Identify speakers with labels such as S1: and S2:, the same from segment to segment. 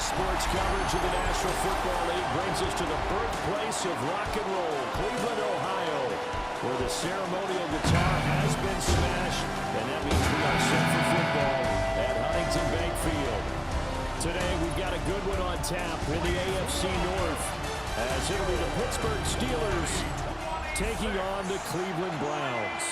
S1: sports coverage of the National Football League brings us to the birthplace of rock and roll, Cleveland, Ohio, where the ceremonial guitar has been smashed, and that means we are set for football at Huntington Bank Field. Today, we've got a good one on tap in the AFC North, as it'll be the Pittsburgh Steelers taking on the Cleveland Browns.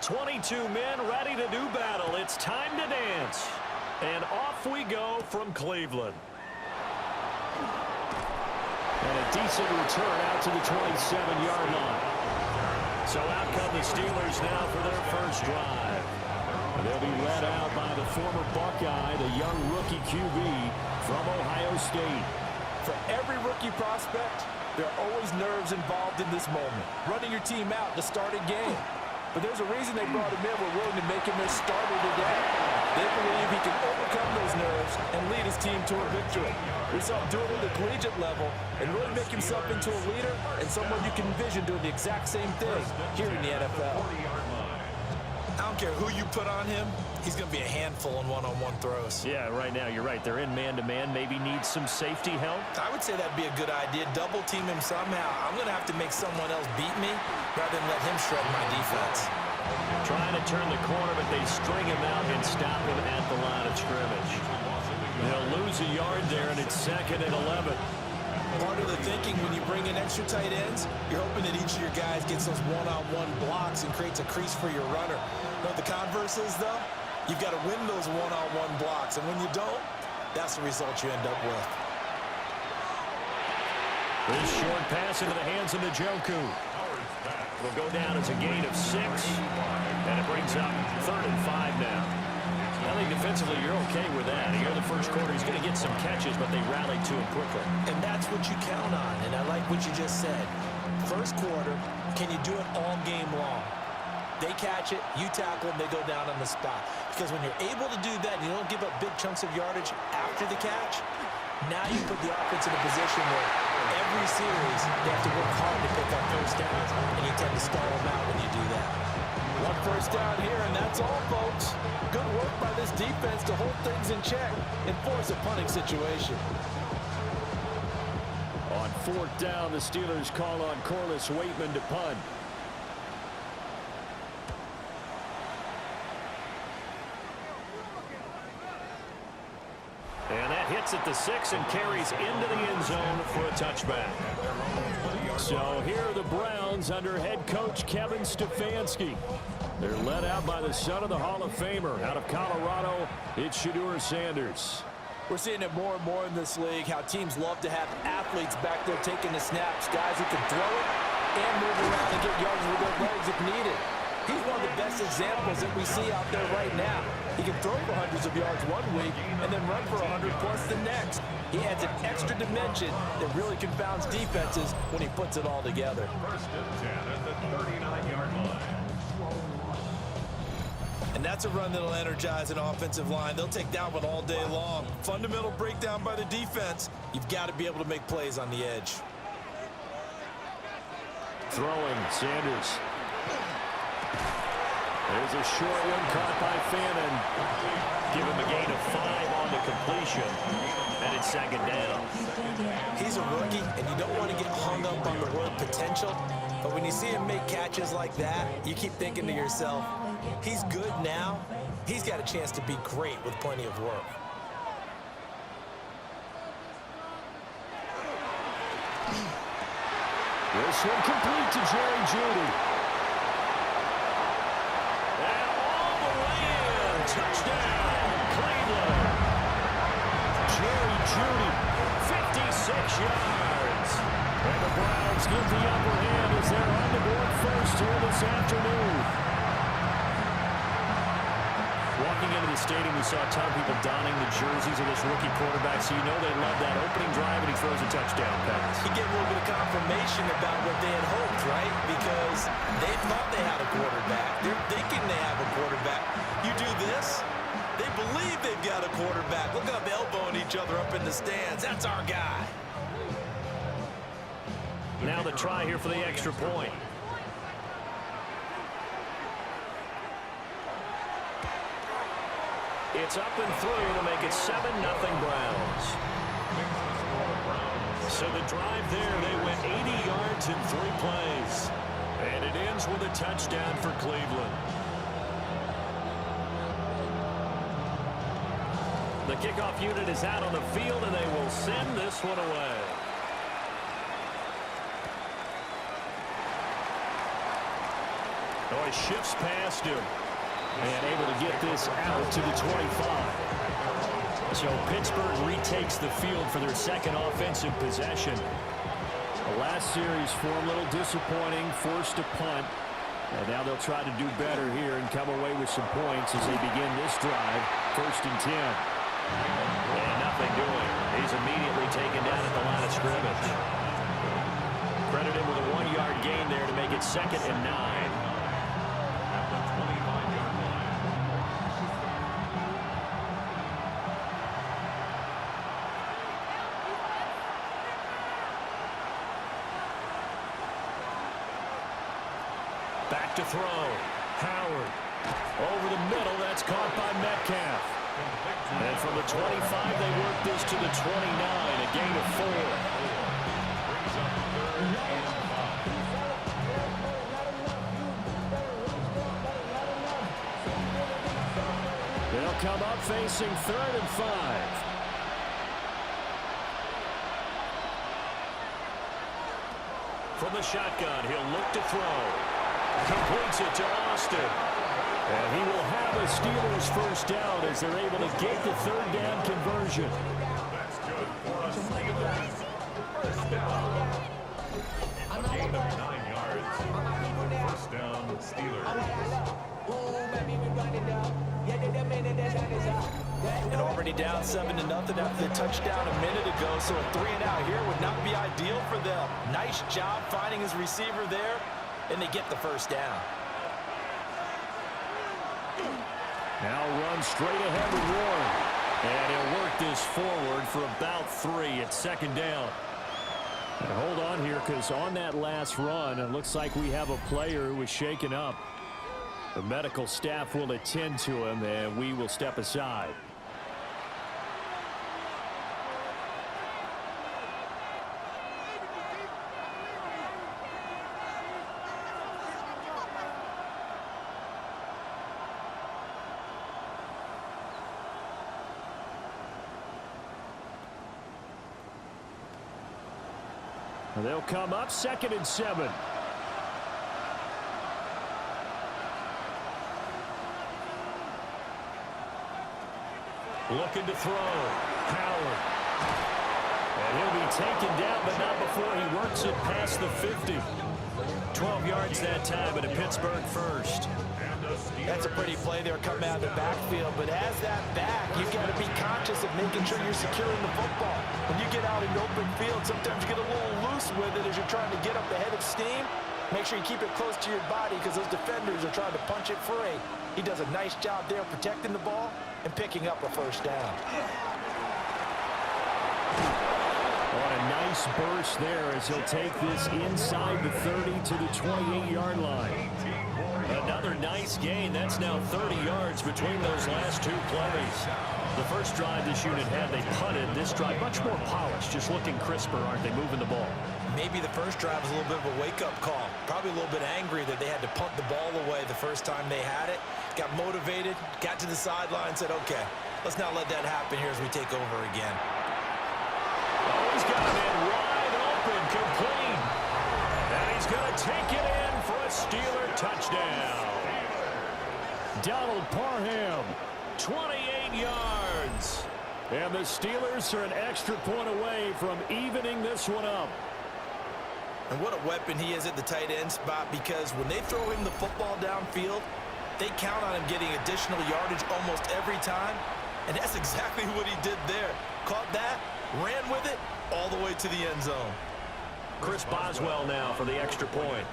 S1: 22 men ready to do battle. It's time to dance. And off we go from Cleveland. And a decent return out to the 27-yard line. So out come the Steelers now for their first drive. They'll be led out by the former Buckeye, the young rookie QB from Ohio State.
S2: For every rookie prospect, there are always nerves involved in this moment. Running your team out to start a game. But there's a reason they brought him in. We're willing to make him their starter today. They believe he can overcome those nerves and lead his team to a victory. We saw him do it at the collegiate level and really make himself into a leader and someone you can envision doing the exact same thing here in the NFL.
S3: I don't care who you put on him, he's going to be a handful in one-on-one throws.
S1: Yeah, right now, you're right. They're in man-to-man. Maybe needs some safety help.
S3: I would say that'd be a good idea. Double team him somehow. I'm going to have to make someone else beat me rather than let him shred my defense.
S1: Trying to turn the corner, but they string him out and stop him at the line of scrimmage. They'll lose a yard there, and it's 2nd and 11.
S3: Part of the thinking when you bring in extra tight ends, you're hoping that each of your guys gets those one-on-one blocks and creates a crease for your runner. You know what the converse is, though? You've got to win those one-on-one blocks, and when you don't, that's the result you end up with.
S1: This short pass into the hands of Njoku. Will go down as a gain of 6, and it brings up 3rd and 5 now. I think defensively you're okay with that. Here in the first quarter, he's going to get some catches, but they rallied to him quickly.
S3: And that's what you count on, and I like what you just said. First quarter, can you do it all game long? They catch it, you tackle them, they go down on the spot. Because when you're able to do that and you don't give up big chunks of yardage after the catch, now you put the offense in a position where every series they have to work hard to pick up first downs, and you tend to stall them out when you do that.
S2: One first down here, and that's all, folks. Good work by this defense to hold things in check and force a punting situation.
S1: On 4th down, the Steelers call on Corliss Waitman to punt. And that hits at the 6 and carries into the end zone for a touchback. So here are the Browns under head coach Kevin Stefanski. They're led out by the son of the Hall of Famer out of Colorado. It's Shedeur Sanders.
S2: We're seeing it more and more in this league, how teams love to have athletes back there taking the snaps, guys who can throw it and move around and get yards with their legs if needed. He's one of the best examples that we see out there right now. He can throw for hundreds of yards one week and then run for 100+ the next. He adds an extra dimension that really confounds defenses when he puts it all together.
S4: 1st and 10 at the 39-yard line.
S3: And that's a run that'll energize an offensive line. They'll take that one all day long. Fundamental breakdown by the defense. You've got to be able to make plays on the edge.
S1: Throwing, Sanders. There's a short one caught by Fannin. Give him a gain of 5 on the completion. And it's 2nd down.
S3: He's a rookie, and you don't want to get hung up on the word potential. But when you see him make catches like that, you keep thinking to yourself, he's good now. He's got a chance to be great with plenty of work.
S1: This one complete to Jerry Jeudy. And all the way in. Touchdown, Cleveland. Jerry Jeudy, 56 yards. And the Browns get the upper hand as they're on the board first here this afternoon. Walking into the stadium, we saw a ton of people donning the jerseys of this rookie quarterback, so you know they love that opening drive, and he throws a touchdown pass.
S3: You get a little bit of confirmation about what they had hoped, right? Because they thought they had a quarterback. They're thinking they have a quarterback. You do this, they believe they've got a quarterback. Look up, elbowing each other up in the stands. That's our guy.
S1: Now the try here for the extra point. It's up and through to make it 7-0 Browns. So the drive there, they went 80 yards in 3 plays. And it ends with a touchdown for Cleveland. The kickoff unit is out on the field, and they will send this one away. Oh, he shifts past him. And able to get this out to the 25. So Pittsburgh retakes the field for their second offensive possession. The last series for a little disappointing, forced a punt. And now they'll try to do better here and come away with some points as they begin this drive. 1st and 10. And nothing doing. He's immediately taken down at the line of scrimmage. Credited with a 1-yard gain there to make it 2nd and 9. Back to throw. Howard. Over the middle. That's caught by Metcalf. And from the 25, they work this to the 29. A gain of 4. They'll come up facing 3rd and 5. From the shotgun, he'll look to throw. Completes it to Austin. And he will have a Steelers first down as they're able to get the 3rd down conversion.
S4: That's good for a Steelers first down. A gain of 9 yards. First down, Steelers.
S2: And already down 7-0 after the touchdown a minute ago, so a 3-and-out here would not be ideal for them. Nice job finding his receiver there, and they get the first down.
S1: Now run straight ahead with Warren. And he'll work this forward for about 3 at 2nd down. And hold on here, because on that last run, it looks like we have a player who was shaken up. The medical staff will attend to him, and we will step aside. They'll come up 2nd and 7. Looking to throw. Howard. And he'll be taken down, but not before he works it past the 50. 12 yards that time, and a Pittsburgh first.
S2: That's a pretty play there coming out of the backfield, but as that back, you've got to be conscious of making sure you're securing the football. When you get out in open field, sometimes you get a little loose with it as you're trying to get up the head of steam. Make sure you keep it close to your body because those defenders are trying to punch it free. He does a nice job there protecting the ball and picking up a first down.
S1: On a nice burst there as he'll take this inside the 30 to the 28-yard line. Another nice gain. That's now 30 yards between those last 2 plays. The first drive this unit had, they punted. This drive, much more polished, just looking crisper, aren't they, moving the ball?
S3: Maybe the first drive was a little bit of a wake-up call. Probably a little bit angry that they had to punt the ball away the first time they had it. Got motivated, got to the sideline, said, okay, let's not let that happen here as we take over again.
S1: Oh, he's got him in wide open, complete. And he's going to take it in for a Steeler touchdown. Donald Parham, 28 yards. And the Steelers are an extra point away from evening this one up.
S3: And what a weapon he is at the tight end spot, because when they throw him the football downfield, they count on him getting additional yardage almost every time. And that's exactly what he did there. Caught that, ran with it, all the way to the end zone.
S1: Chris Boswell now for the extra point.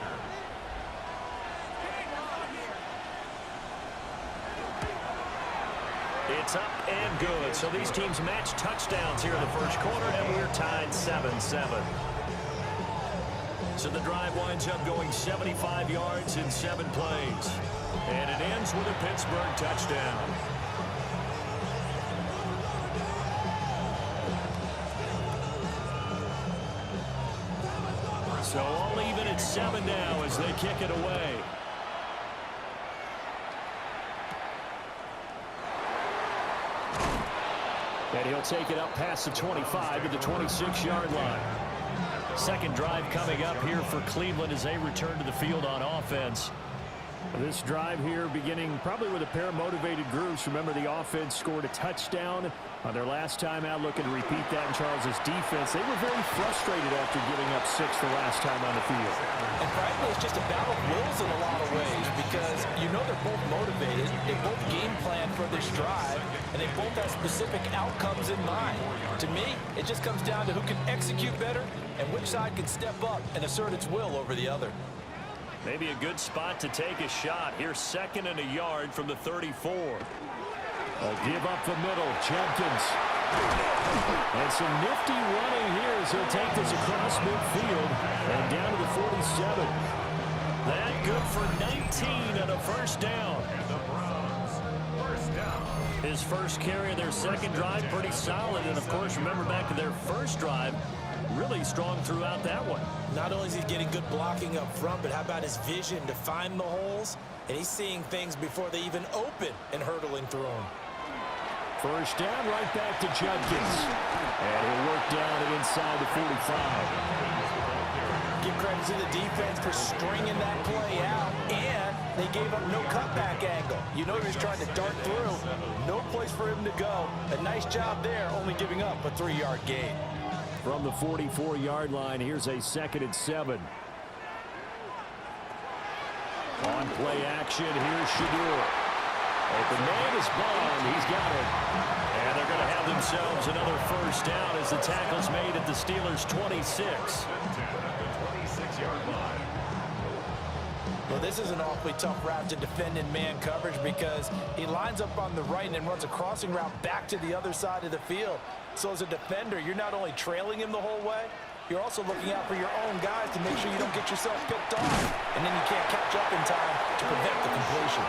S1: It's up and good. So these teams match touchdowns here in the first quarter, and we're tied 7-7. So the drive winds up going 75 yards in 7 plays. And it ends with a Pittsburgh touchdown. So all even at 7 now as they kick it away. And he'll take it up past the 25 to the 26-yard line. Second drive coming up here for Cleveland as they return to the field on offense. This drive here beginning probably with a pair of motivated groups. Remember, the offense scored a touchdown on their last time out, looking to repeat that in Charles' defense. They were very frustrated after giving up 6 the last time on the field.
S3: And frankly, it's just a battle of wills in a lot of ways because you know they're both motivated. They both game plan for this drive, and they both have specific outcomes in mind. To me, it just comes down to who can execute better and which side can step up and assert its will over the other.
S1: Maybe a good spot to take a shot. Here's 2nd and a yard from the 34. They'll give up the middle. Jenkins. And some nifty running here as he'll take this across midfield and down to the 47. That good for 19 and a first down.
S4: And the Browns, first down.
S1: His first carry of their second drive, pretty solid. And, of course, remember back to their first drive, really strong throughout that one.
S3: Not only is he getting good blocking up front, but how about his vision to find the holes? And he's seeing things before they even open and hurtling through them.
S1: First down, right back to Judkins. And he'll work down inside the 45.
S3: Give credit to the defense for stringing that play out, and they gave up no cutback angle. You know he was trying to dart through. No place for him to go. A nice job there, only giving up a 3-yard gain.
S1: From the 44-yard line, here's a 2nd and 7. On play action, here's Shadur. Open man is Bond. He's got it. And they're going to have themselves another first down as the tackle's made at the Steelers' 26.
S3: Well, this is an awfully tough route to defend in man coverage because he lines up on the right and then runs a crossing route back to the other side of the field. So as a defender, you're not only trailing him the whole way, you're also looking out for your own guys to make sure you don't get yourself picked off. And then you can't catch up in time to prevent the completion.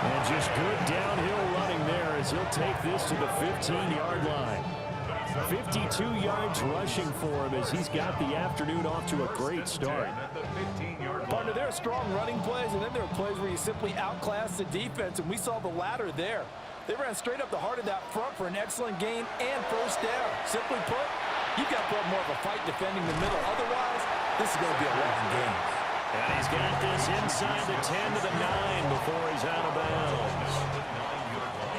S1: And just good downhill running there as he'll take this to the 15-yard line. 52 yards rushing for him as he's got the afternoon off to a great start.
S2: Partner, there are strong running plays, and then there are plays where you simply outclass the defense, and we saw the latter there. They ran straight up the heart of that front for an excellent gain and first down. Simply put, you've got to put more of a fight defending the middle. Otherwise, this is going to be a long game.
S1: And he's got this inside the 10 to the 9 before he's out of bounds.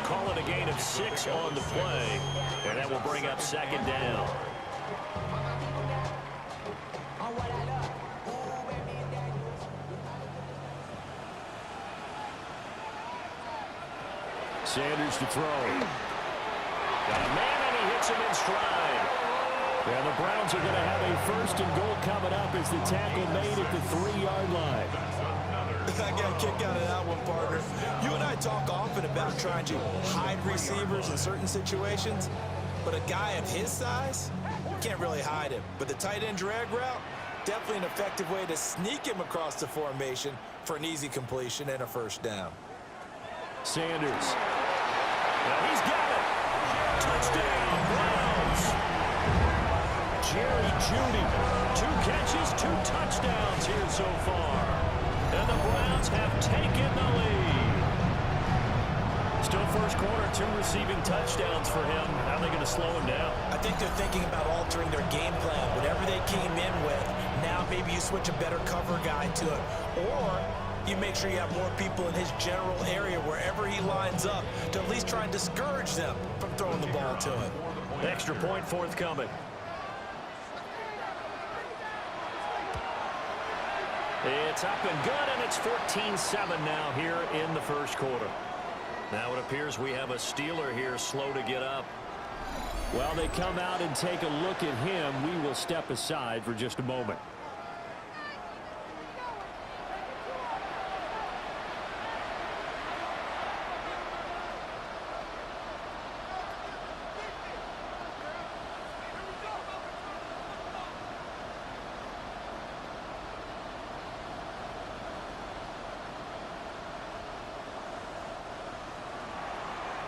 S1: Call it a gain of 6 on the play, and that will bring up 2nd down. Sanders to throw. Got a man, and he hits him in stride. And the Browns are going to have a 1st and goal coming up as the tackle made at the 3-yard line.
S3: I got a kick out of that one, partner. You and I talk often about trying to hide receivers in certain situations, but a guy of his size can't really hide him. But the tight end drag route, definitely an effective way to sneak him across the formation for an easy completion and a first down.
S1: Sanders. Now he's got it. Touchdown, Browns. Jerry Jeudy. 2 catches, 2 touchdowns here so far. And the Browns have taken the lead. Still first quarter, 2 receiving touchdowns for him. How are they going to slow him down?
S3: I think they're thinking about altering their game plan. Whatever they came in with, now maybe you switch a better cover guy to it. Or you make sure you have more people in his general area wherever he lines up to at least try and discourage them from throwing the ball to him.
S1: Extra point forthcoming. It's up and good, and it's 14-7 now here in the first quarter. Now it appears we have a Steeler here slow to get up. While they come out and take a look at him, we will step aside for just a moment.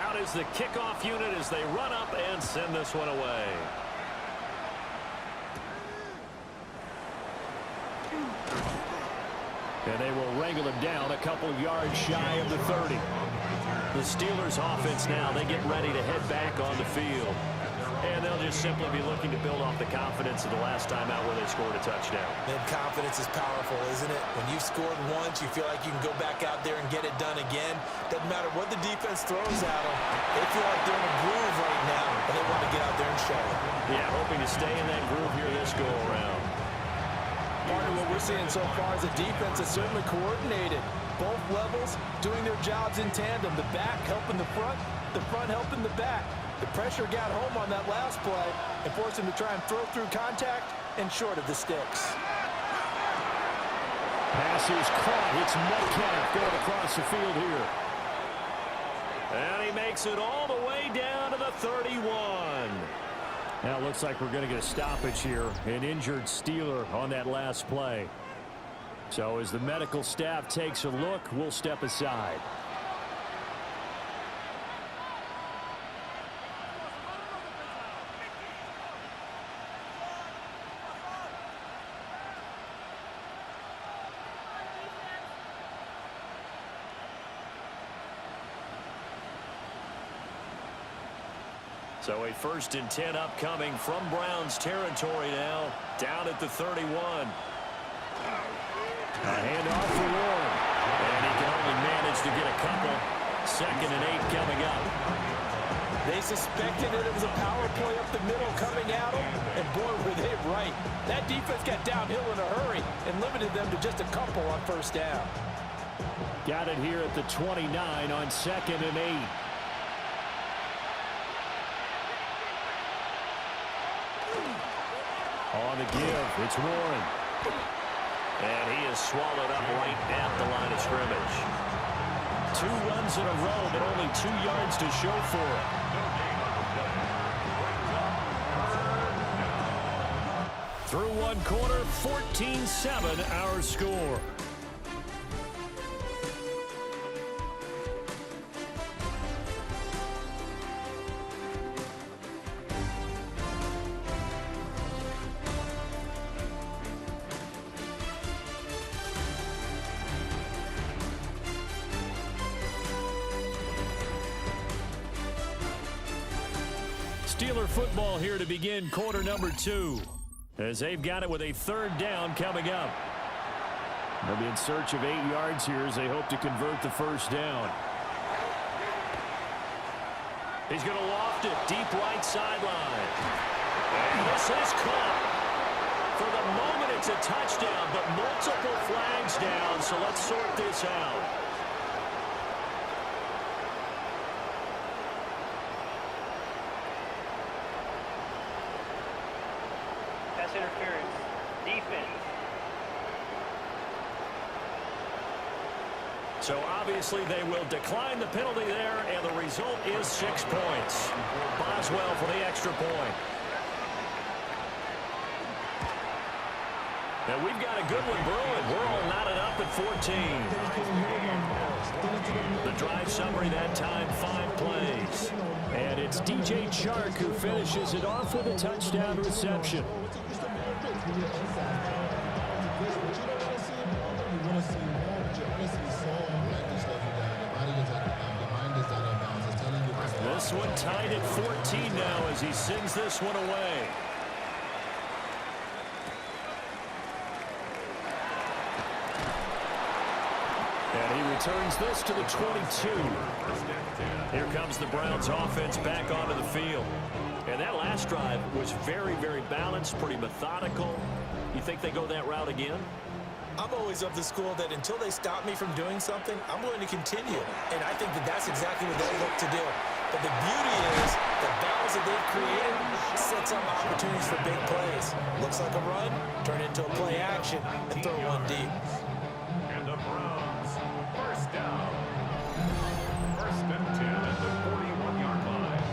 S1: Out is the kickoff unit as they run up and send this one away. And they will wrangle him down a couple of yards shy of the 30. The Steelers offense now, they get ready to head back on the field. And they'll just simply be looking to build off the confidence of the last time out where they scored a touchdown.
S3: And confidence is powerful, isn't it? When you've scored once, you feel like you can go back out there and get it done again. Doesn't matter what the defense throws at them. They feel like they're in a groove right now, and they want to get out there and show it.
S1: Yeah, hoping to stay in that groove here this go-around.
S2: Part of what we're seeing so far is the defense is certainly coordinated. Both levels doing their jobs in tandem. The back helping the front helping the back. The pressure got home on that last play and forced him to try and throw through contact and short of the sticks.
S1: Pass is caught. It's Metcalf going across the field here. And he makes it all the way down to the 31. Now it looks like we're going to get a stoppage here. An injured Steeler on that last play. So as the medical staff takes a look, we'll step aside. So a 1st and 10 upcoming from Browns territory now, down at the 31. A handoff for Warren. And he can only manage to get a couple. 2nd and 8 coming up.
S2: They suspected that it was a power play up the middle coming at them, and boy, were they right. That defense got downhill in a hurry and limited them to just a couple on 1st down.
S1: Got it here at the 29 on 2nd and 8. On the give, it's Warren. And he is swallowed up right at the line of scrimmage. 2 runs in a row, but only 2 yards to show for it. Through 1 quarter, 14-7 our score. Steeler football here to begin quarter number 2. As they've got it with a 3rd down coming up. They'll be in search of 8 yards here as they hope to convert the 1st down. He's going to loft it deep right sideline. And this is caught. For the moment, it's a touchdown, but multiple flags down, so let's sort this out.
S5: Interference. Defense.
S1: So obviously they will decline the penalty there, and the result is 6 points. Boswell for the extra point. And we've got a good one brewing. We're all knotted up at 14. The drive summary that time, 5 plays. And it's DJ Chark who finishes it off with a touchdown reception. This one tied at 14 now as he sends this one away. And he returns this to the 22. Here comes the Browns offense back onto the field. And that last drive was very, very balanced, pretty methodical. You think they go that route again?
S3: I'm always of the school that until they stop me from doing something, I'm going to continue. And I think that that's exactly what they look to do. But the beauty is the balance that they've created sets up opportunities for big plays. Looks like a run, turn into a play action, and throw one deep.
S4: And the Browns, first down. First and 10 at the 41-yard line.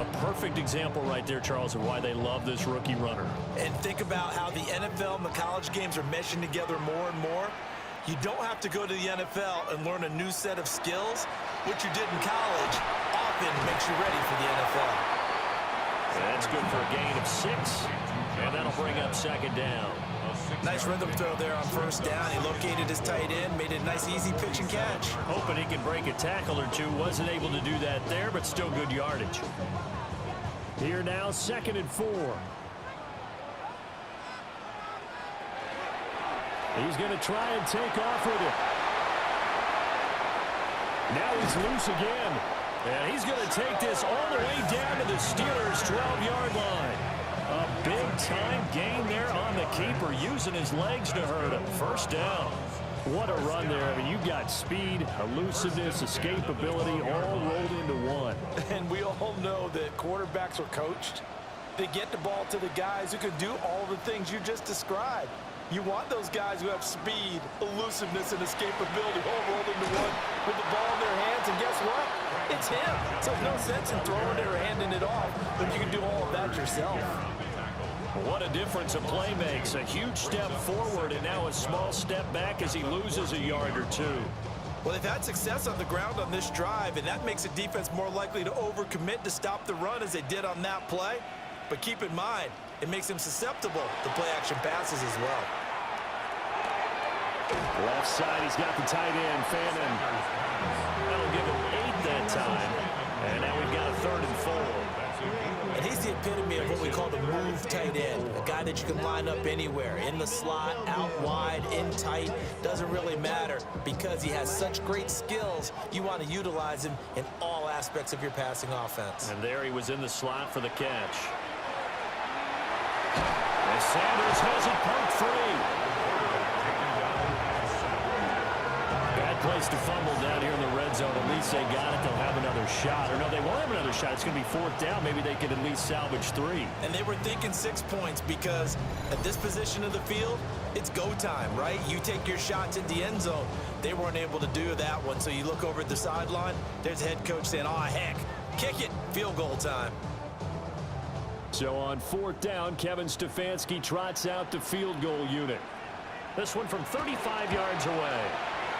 S1: A perfect example right there, Charles, of why they love this rookie runner.
S3: And think about how the NFL and the college games are meshing together more and more. You don't have to go to the NFL and learn a new set of skills. What you did in college often makes you ready for the NFL.
S1: That's good for a gain of 6, and that'll bring up second down.
S3: Nice rhythm throw there on first down. He located his tight end, made it a nice, easy pitch and catch.
S1: Hoping he can break a tackle or two. Wasn't able to do that there, but still good yardage. Here now, 2nd and 4. He's going to try and take off with it. Now he's loose again. And he's going to take this all the way down to the Steelers' 12-yard line. A big-time gain there on the keeper, using his legs to hurt him. First down. What a run there. I mean, you got speed, elusiveness, escapability, all rolled into one.
S2: And we all know that quarterbacks are coached. They get the ball to the guys who can do all the things you just described. You want those guys who have speed, elusiveness, and escapability all rolled into one with the ball in their hands. And guess what? It's him. So there's no sense in throwing it or handing it off when you can do all of that yourself.
S1: What a difference a play makes. A huge step forward and now a small step back as he loses a yard or two.
S3: Well, they've had success on the ground on this drive, and that makes a defense more likely to overcommit to stop the run as they did on that play. But keep in mind, it makes them susceptible to play-action passes as well.
S1: Left side, he's got the tight end, Fannin. That'll give him 8 that time. And now we've got a 3rd and 4.
S3: And he's the epitome of what we call the move tight end, a guy that you can line up anywhere, in the slot, out wide, in tight, doesn't really matter because he has such great skills. You want to utilize him in all aspects of your passing offense.
S1: And there he was in the slot for the catch. And Sanders has it poked free. Bad place to fumble down here in the red zone. At least they got it. They'll have another shot. Or no, they won't have another shot. It's going to be 4th down. Maybe they could at least salvage 3.
S3: And they were thinking 6 points because at this position of the field, it's go time, right? You take your shots at the end zone. They weren't able to do that one. So you look over at the sideline, there's the head coach saying, oh, heck, kick it, field goal time.
S1: So on 4th down, Kevin Stefanski trots out the field goal unit. This one from 35 yards away.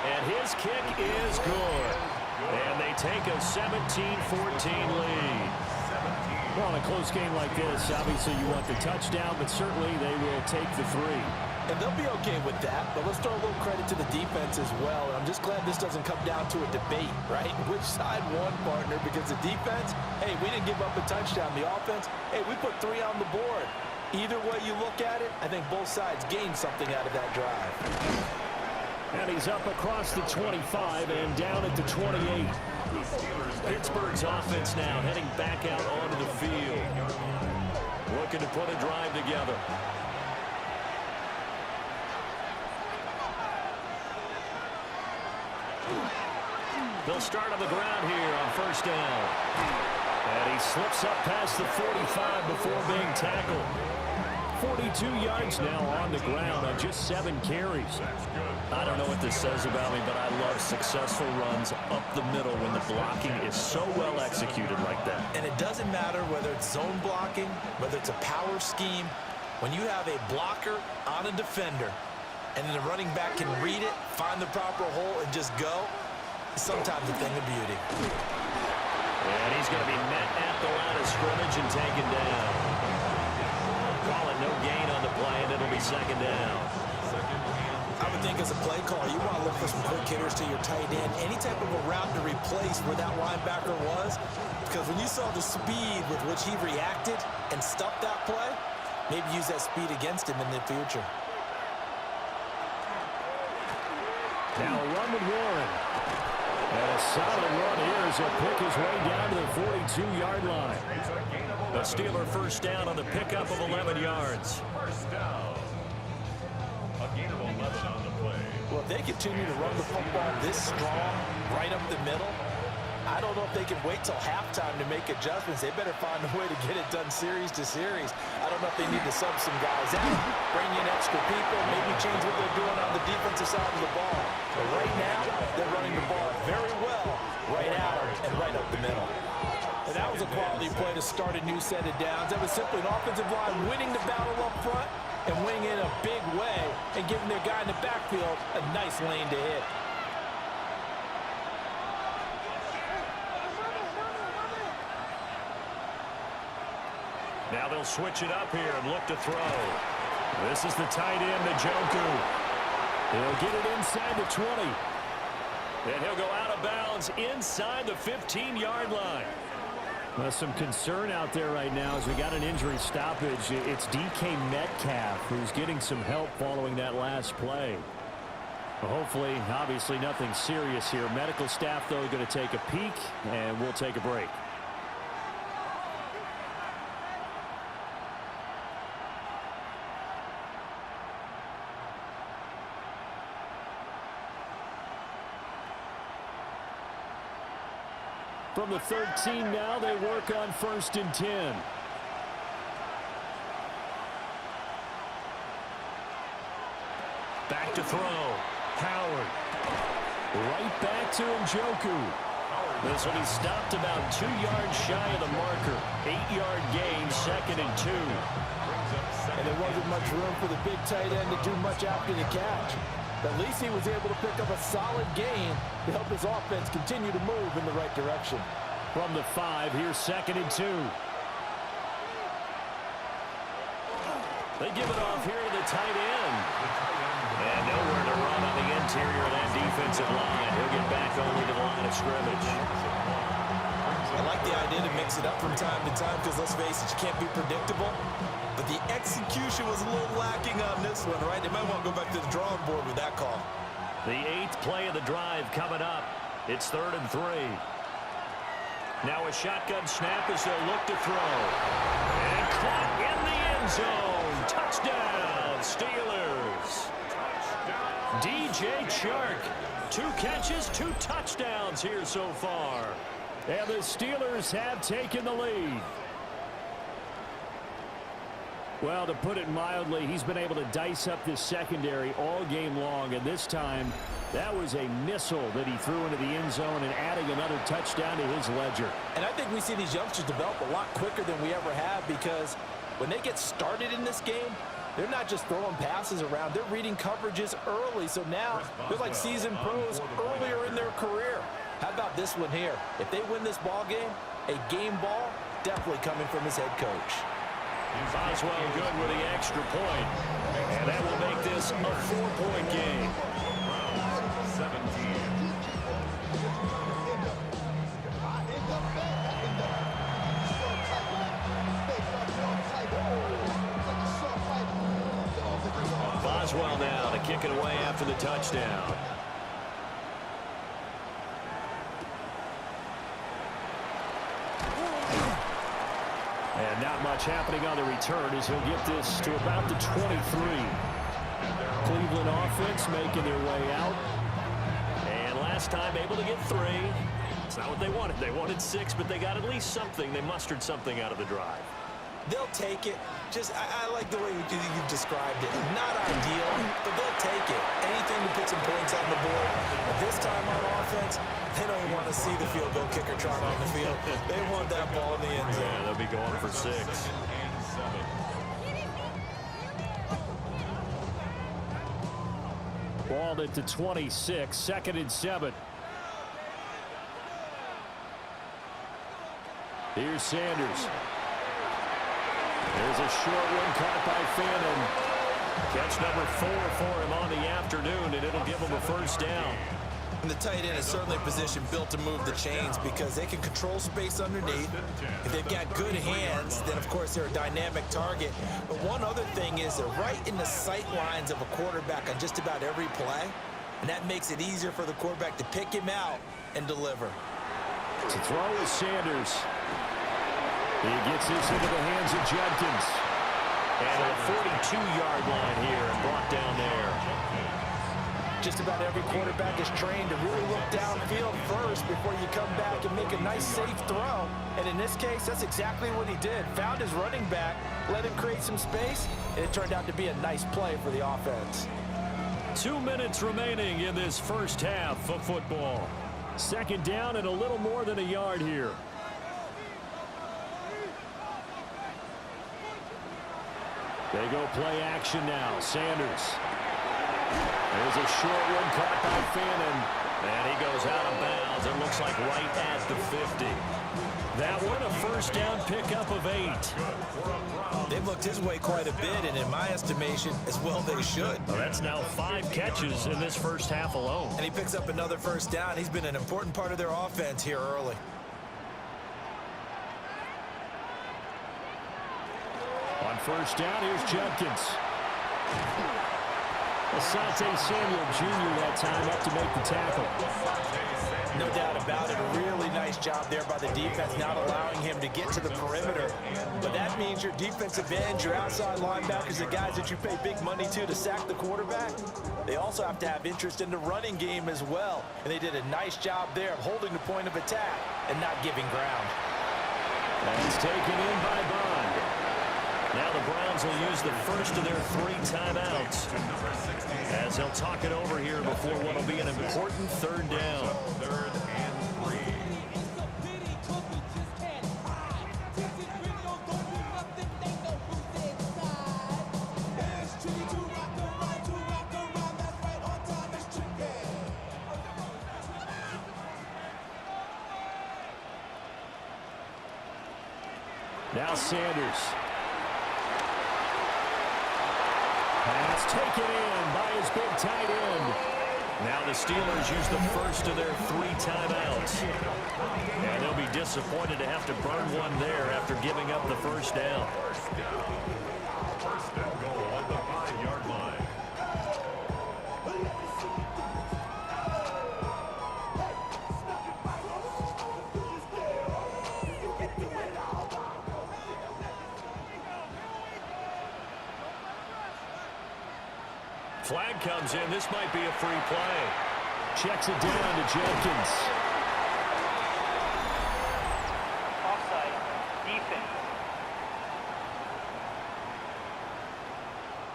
S1: And his kick is good. And they take a 17-14 lead. Well, in a close game like this, obviously you want the touchdown, but certainly they will take the 3.
S2: And they'll be okay with that, but let's throw a little credit to the defense as well. And I'm just glad this doesn't come down to a debate, right? Which side won, partner? Because the defense, hey, we didn't give up a touchdown. The offense, hey, we put 3 on the board. Either way you look at it, I think both sides gained something out of that drive.
S1: And he's up across the 25 and down at the 28. Pittsburgh's offense now heading back out onto the field. Looking to put a drive together. They'll start on the ground here on 1st down. And he slips up past the 45 before being tackled. 42 yards now on the ground on just 7 carries. I don't know what this says about me, but I love successful runs up the middle when the blocking is so well executed like that.
S3: And it doesn't matter whether it's zone blocking, whether it's a power scheme. When you have a blocker on a defender, and then the running back can read it, find the proper hole, and just go, it's sometimes a thing of beauty.
S1: And he's going to be met at the line of scrimmage and taken down. Call it no gain on the play, and it'll be 2nd down.
S3: I would think as a play caller, you want to look for some quick hitters to your tight end, any type of a route to replace where that linebacker was, because when you saw the speed with which he reacted and stuffed that play, maybe use that speed against him in the future.
S1: Now a run with Warren. And a solid run here as he'll pick his way down to the 42-yard line. The Steeler 1st down on the pickup of 11 yards.
S4: 1st down. A gain of 11 on the play.
S2: Well, if they continue to run the football this strong, right up the middle,
S3: I don't know if they can wait till halftime to make adjustments. They better find a way to get it done series to series. I don't know if they need to sub some guys out, bring in extra people, maybe change what they're doing on the defensive side of the ball. But right now, they're running the ball very well, right out and right up the middle. And that was a quality play to start a new set of downs. That was simply an offensive line winning the battle up front and winning in a big way and giving their guy in the backfield a nice lane to hit.
S1: Now they'll switch it up here and look to throw. This is the tight end, Njoku. He'll get it inside the 20. And he'll go out of bounds inside the 15-yard line. Well, some concern out there right now as we got an injury stoppage. It's DK Metcalf who's getting some help following that last play. Well, hopefully, obviously, nothing serious here. Medical staff, though, going to take a peek, and we'll take a break. From the 13 now, they work on 1st and 10. Back to throw. Howard. Right back to Njoku. This will be stopped about 2 yards shy of the marker. 8-yard gain, 2nd and 2.
S3: And there wasn't much room for the big tight end to do much after the catch. But at least he was able to pick up a solid gain to help his offense continue to move in the right direction.
S1: From the 5, here's 2nd and 2. They give it off here to the tight end. And nowhere to run on the interior of that defensive line. He'll get back only to the line of scrimmage.
S3: I like the idea to mix it up from time to time because, let's face it, you can't be predictable. But the execution was a little lacking on this one, right? They might want to go back to the drawing board with that call.
S1: The 8th play of the drive coming up. It's 3rd and 3. Now a shotgun snap as they'll look to throw. And caught in the end zone. Touchdown, Steelers. DJ Chark. 2 catches, 2 touchdowns here so far. And the Steelers have taken the lead. Well, to put it mildly, he's been able to dice up this secondary all game long, and this time that was a missile that he threw into the end zone and adding another touchdown to his ledger.
S3: And I think we see these youngsters develop a lot quicker than we ever have because when they get started in this game, they're not just throwing passes around. They're reading coverages early, so now they're like seasoned pros earlier in their career. How about this one here? If they win this ball game, a game ball definitely coming from his head coach.
S1: Boswell good with the extra point. And that will make this a 4-point game.
S4: 17.
S1: Boswell now to kick it away after the touchdown. And not much happening on the return as he'll get this to about the 23. Cleveland offense making their way out. And last time able to get 3. It's not what they wanted. They wanted 6, but they got at least something. They mustered something out of the drive.
S3: They'll take it. Just, I like the way you've described it. Not ideal, but they'll take it. Anything to put some points on the board. But this time on offense, they don't even want to see the field goal kicker trot on the field. They want that ball in the end zone.
S1: Yeah, they'll be going for 6. Balled it to 26, 2nd and 7. Here's Sanders. There's a short one caught by Fannin. Catch number 4 for him on the afternoon, and it'll give him a first down.
S3: And the tight end is certainly a position built to move the chains because they can control space underneath. If they've got good hands, then, of course, they're a dynamic target. But one other thing is they're right in the sight lines of a quarterback on just about every play, and that makes it easier for the quarterback to pick him out and deliver.
S1: To throw is Sanders. He gets this into the hands of Judkins. And a 42-yard line here and brought down there.
S2: Just about every quarterback is trained to really look downfield first before you come back and make a nice, safe throw. And in this case, that's exactly what he did. Found his running back, let him create some space, and it turned out to be a nice play for the offense.
S1: 2 minutes remaining in this first half of football. Second down and a little more than a yard here. They go play action now. Sanders. There's a short one caught by Fannin. And he goes out of bounds. It looks like right at the 50. That one, a first down pickup of 8.
S3: They've looked his way quite a bit, and in my estimation, as well they should.
S1: Well, that's now 5 catches in this first half alone.
S3: And he picks up another first down. He's been an important part of their offense here early.
S1: On first down, here's Judkins. Asante Samuel Jr. that time up to make the tackle.
S3: No doubt about it. A really nice job there by the defense, not allowing him to get to the perimeter. But that means your defensive ends, your outside linebackers, the guys that you pay big money to sack the quarterback, they also have to have interest in the running game as well. And they did a nice job there of holding the point of attack and not giving ground.
S1: That's taken in by Bond. Now the Browns will use the first of their 3 timeouts as they'll talk it over here before what will be an important third down.
S4: Third and 3.
S1: Now Sanders. Pass taken in by his big tight end. Now the Steelers use the first of their 3 timeouts. And they'll be disappointed to have to burn one there after giving up the first down.
S4: First and goal on the 5-yard line.
S1: Flag comes in. This might be a free play. Checks it down to Jenkins.
S5: Offside. Defense.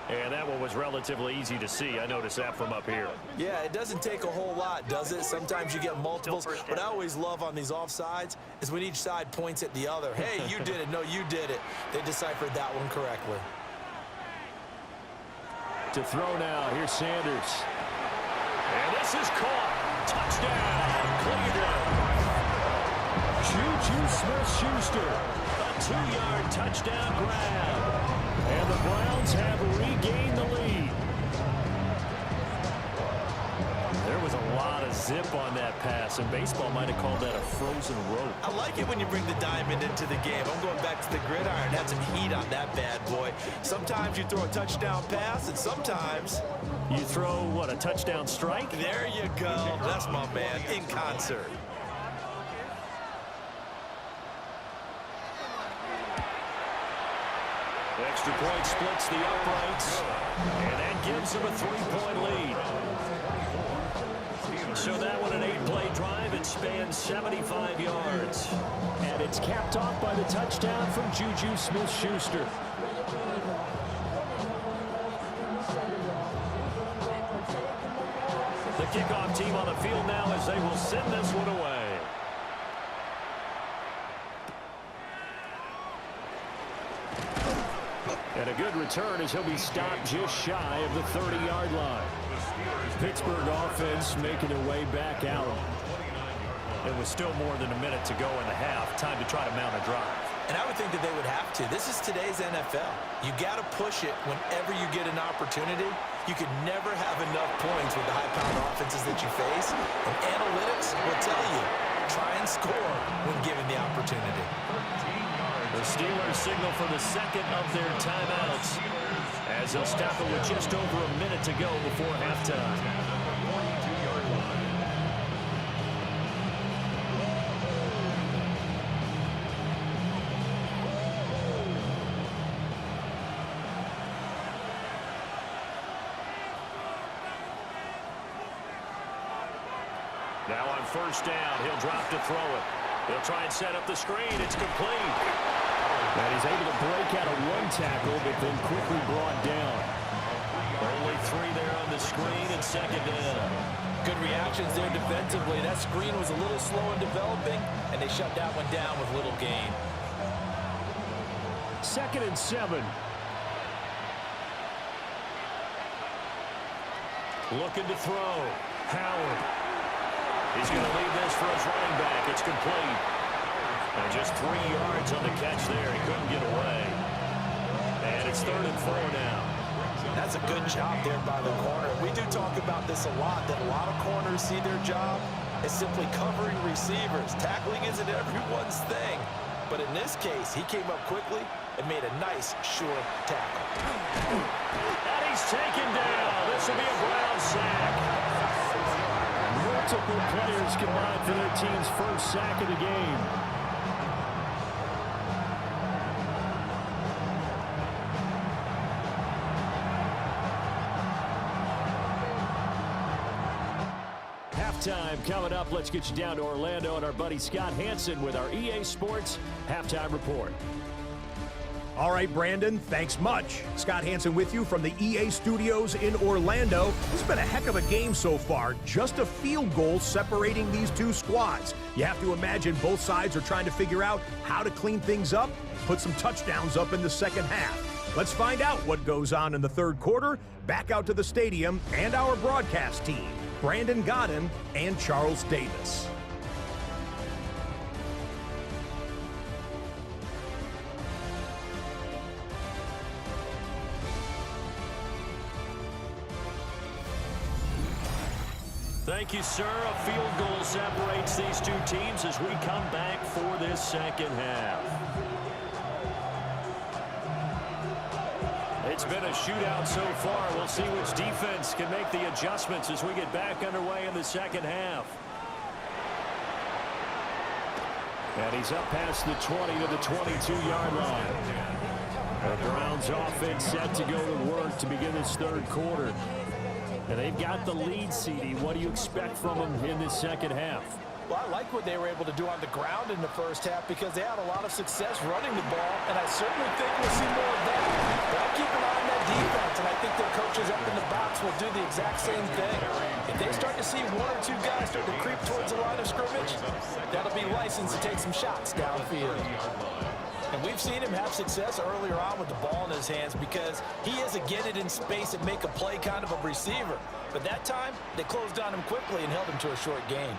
S1: And that one was relatively easy to see. I noticed that from up here.
S3: Yeah, it doesn't take a whole lot, does it? Sometimes you get multiples. What I always love on these offsides is when each side points at the other. Hey, you did it. No, you did it. They deciphered that one correctly.
S1: To throw now, here's Sanders. And this is caught. Touchdown, Cleveland. Juju Smith-Schuster. A 2-yard touchdown grab. And the Browns have regained the lead. There was a lot of zip on that pass, and baseball might have called that a frozen rope.
S3: I like it when you bring the diamond into the game. I'm going back to the gridiron. Had some heat on that bad boy. Sometimes you throw a touchdown pass, and sometimes
S1: you throw, what, a touchdown strike?
S3: There you go. That's my man, in concert.
S1: Extra point splits the uprights, and that gives them a 3-point lead. So that one an 8-play drive. It spans 75 yards. And it's capped off by the touchdown from Juju Smith-Schuster. The kickoff team on the field now as they will send this one away. And a good return as he'll be stopped just shy of the 30-yard line. Pittsburgh offense making their way back out. It was still more than a minute to go in the half. Time to try to mount a drive.
S3: And I would think that they would have to. This is today's NFL. You got to push it whenever you get an opportunity. You could never have enough points with the high-powered offenses that you face. And analytics will tell you, try and score when given the opportunity.
S1: The Steelers signal for the second of their timeouts as they'll stop it with just over a minute to go before halftime. Now on first down, he'll drop to throw it. He'll try and set up the screen. It's complete. And he's able to break out of one tackle, but then quickly brought down. Only 3 there on the screen and second down.
S3: Good reactions there defensively. That screen was a little slow in developing, and they shut that one down with little gain.
S1: 2nd and 7. Looking to throw. Howard. He's going to leave this for his running back. It's complete. And just 3 yards on the catch there. He couldn't get away. And it's 3rd and 4 now.
S3: That's a good job there by the corner. We do talk about this a lot, that a lot of corners see their job as simply covering receivers. Tackling isn't everyone's thing. But in this case, he came up quickly and made a nice, sure tackle.
S1: And he's taken down. This will be a Brown sack. Multiple players combined for their team's first sack of the game. Halftime coming up. Let's get you down to Orlando and our buddy Scott Hanson with our EA Sports Halftime Report.
S6: All right, Brandon, thanks much. Scott Hanson with you from the EA Studios in Orlando. This has been a heck of a game so far. Just a field goal separating these two squads. You have to imagine both sides are trying to figure out how to clean things up and put some touchdowns up in the second half. Let's find out what goes on in the third quarter. Back out to the stadium and our broadcast team, Brandon Godden and Charles Davis.
S1: Thank you, sir. A field goal separates these two teams as we come back for this second half. It's been a shootout so far. We'll see which defense can make the adjustments as we get back underway in the second half. And he's up past the 20 to the 22-yard line. The Browns offense set to go to work to begin this third quarter. And they've got the lead, CD. What do you expect from them in this second half?
S3: Well, I like what they were able to do on the ground in the first half because they had a lot of success running the ball, and I certainly think we'll see more of that. But I'll keep an eye on that defense, and I think their coaches up in the box will do the exact same thing. If they start to see 1 or 2 guys start to creep towards the line of scrimmage, that'll be license to take some shots downfield. And we've seen him have success earlier on with the ball in his hands because he is a get it in space and make a play kind of a receiver. But that time, they closed on him quickly and held him to a short gain.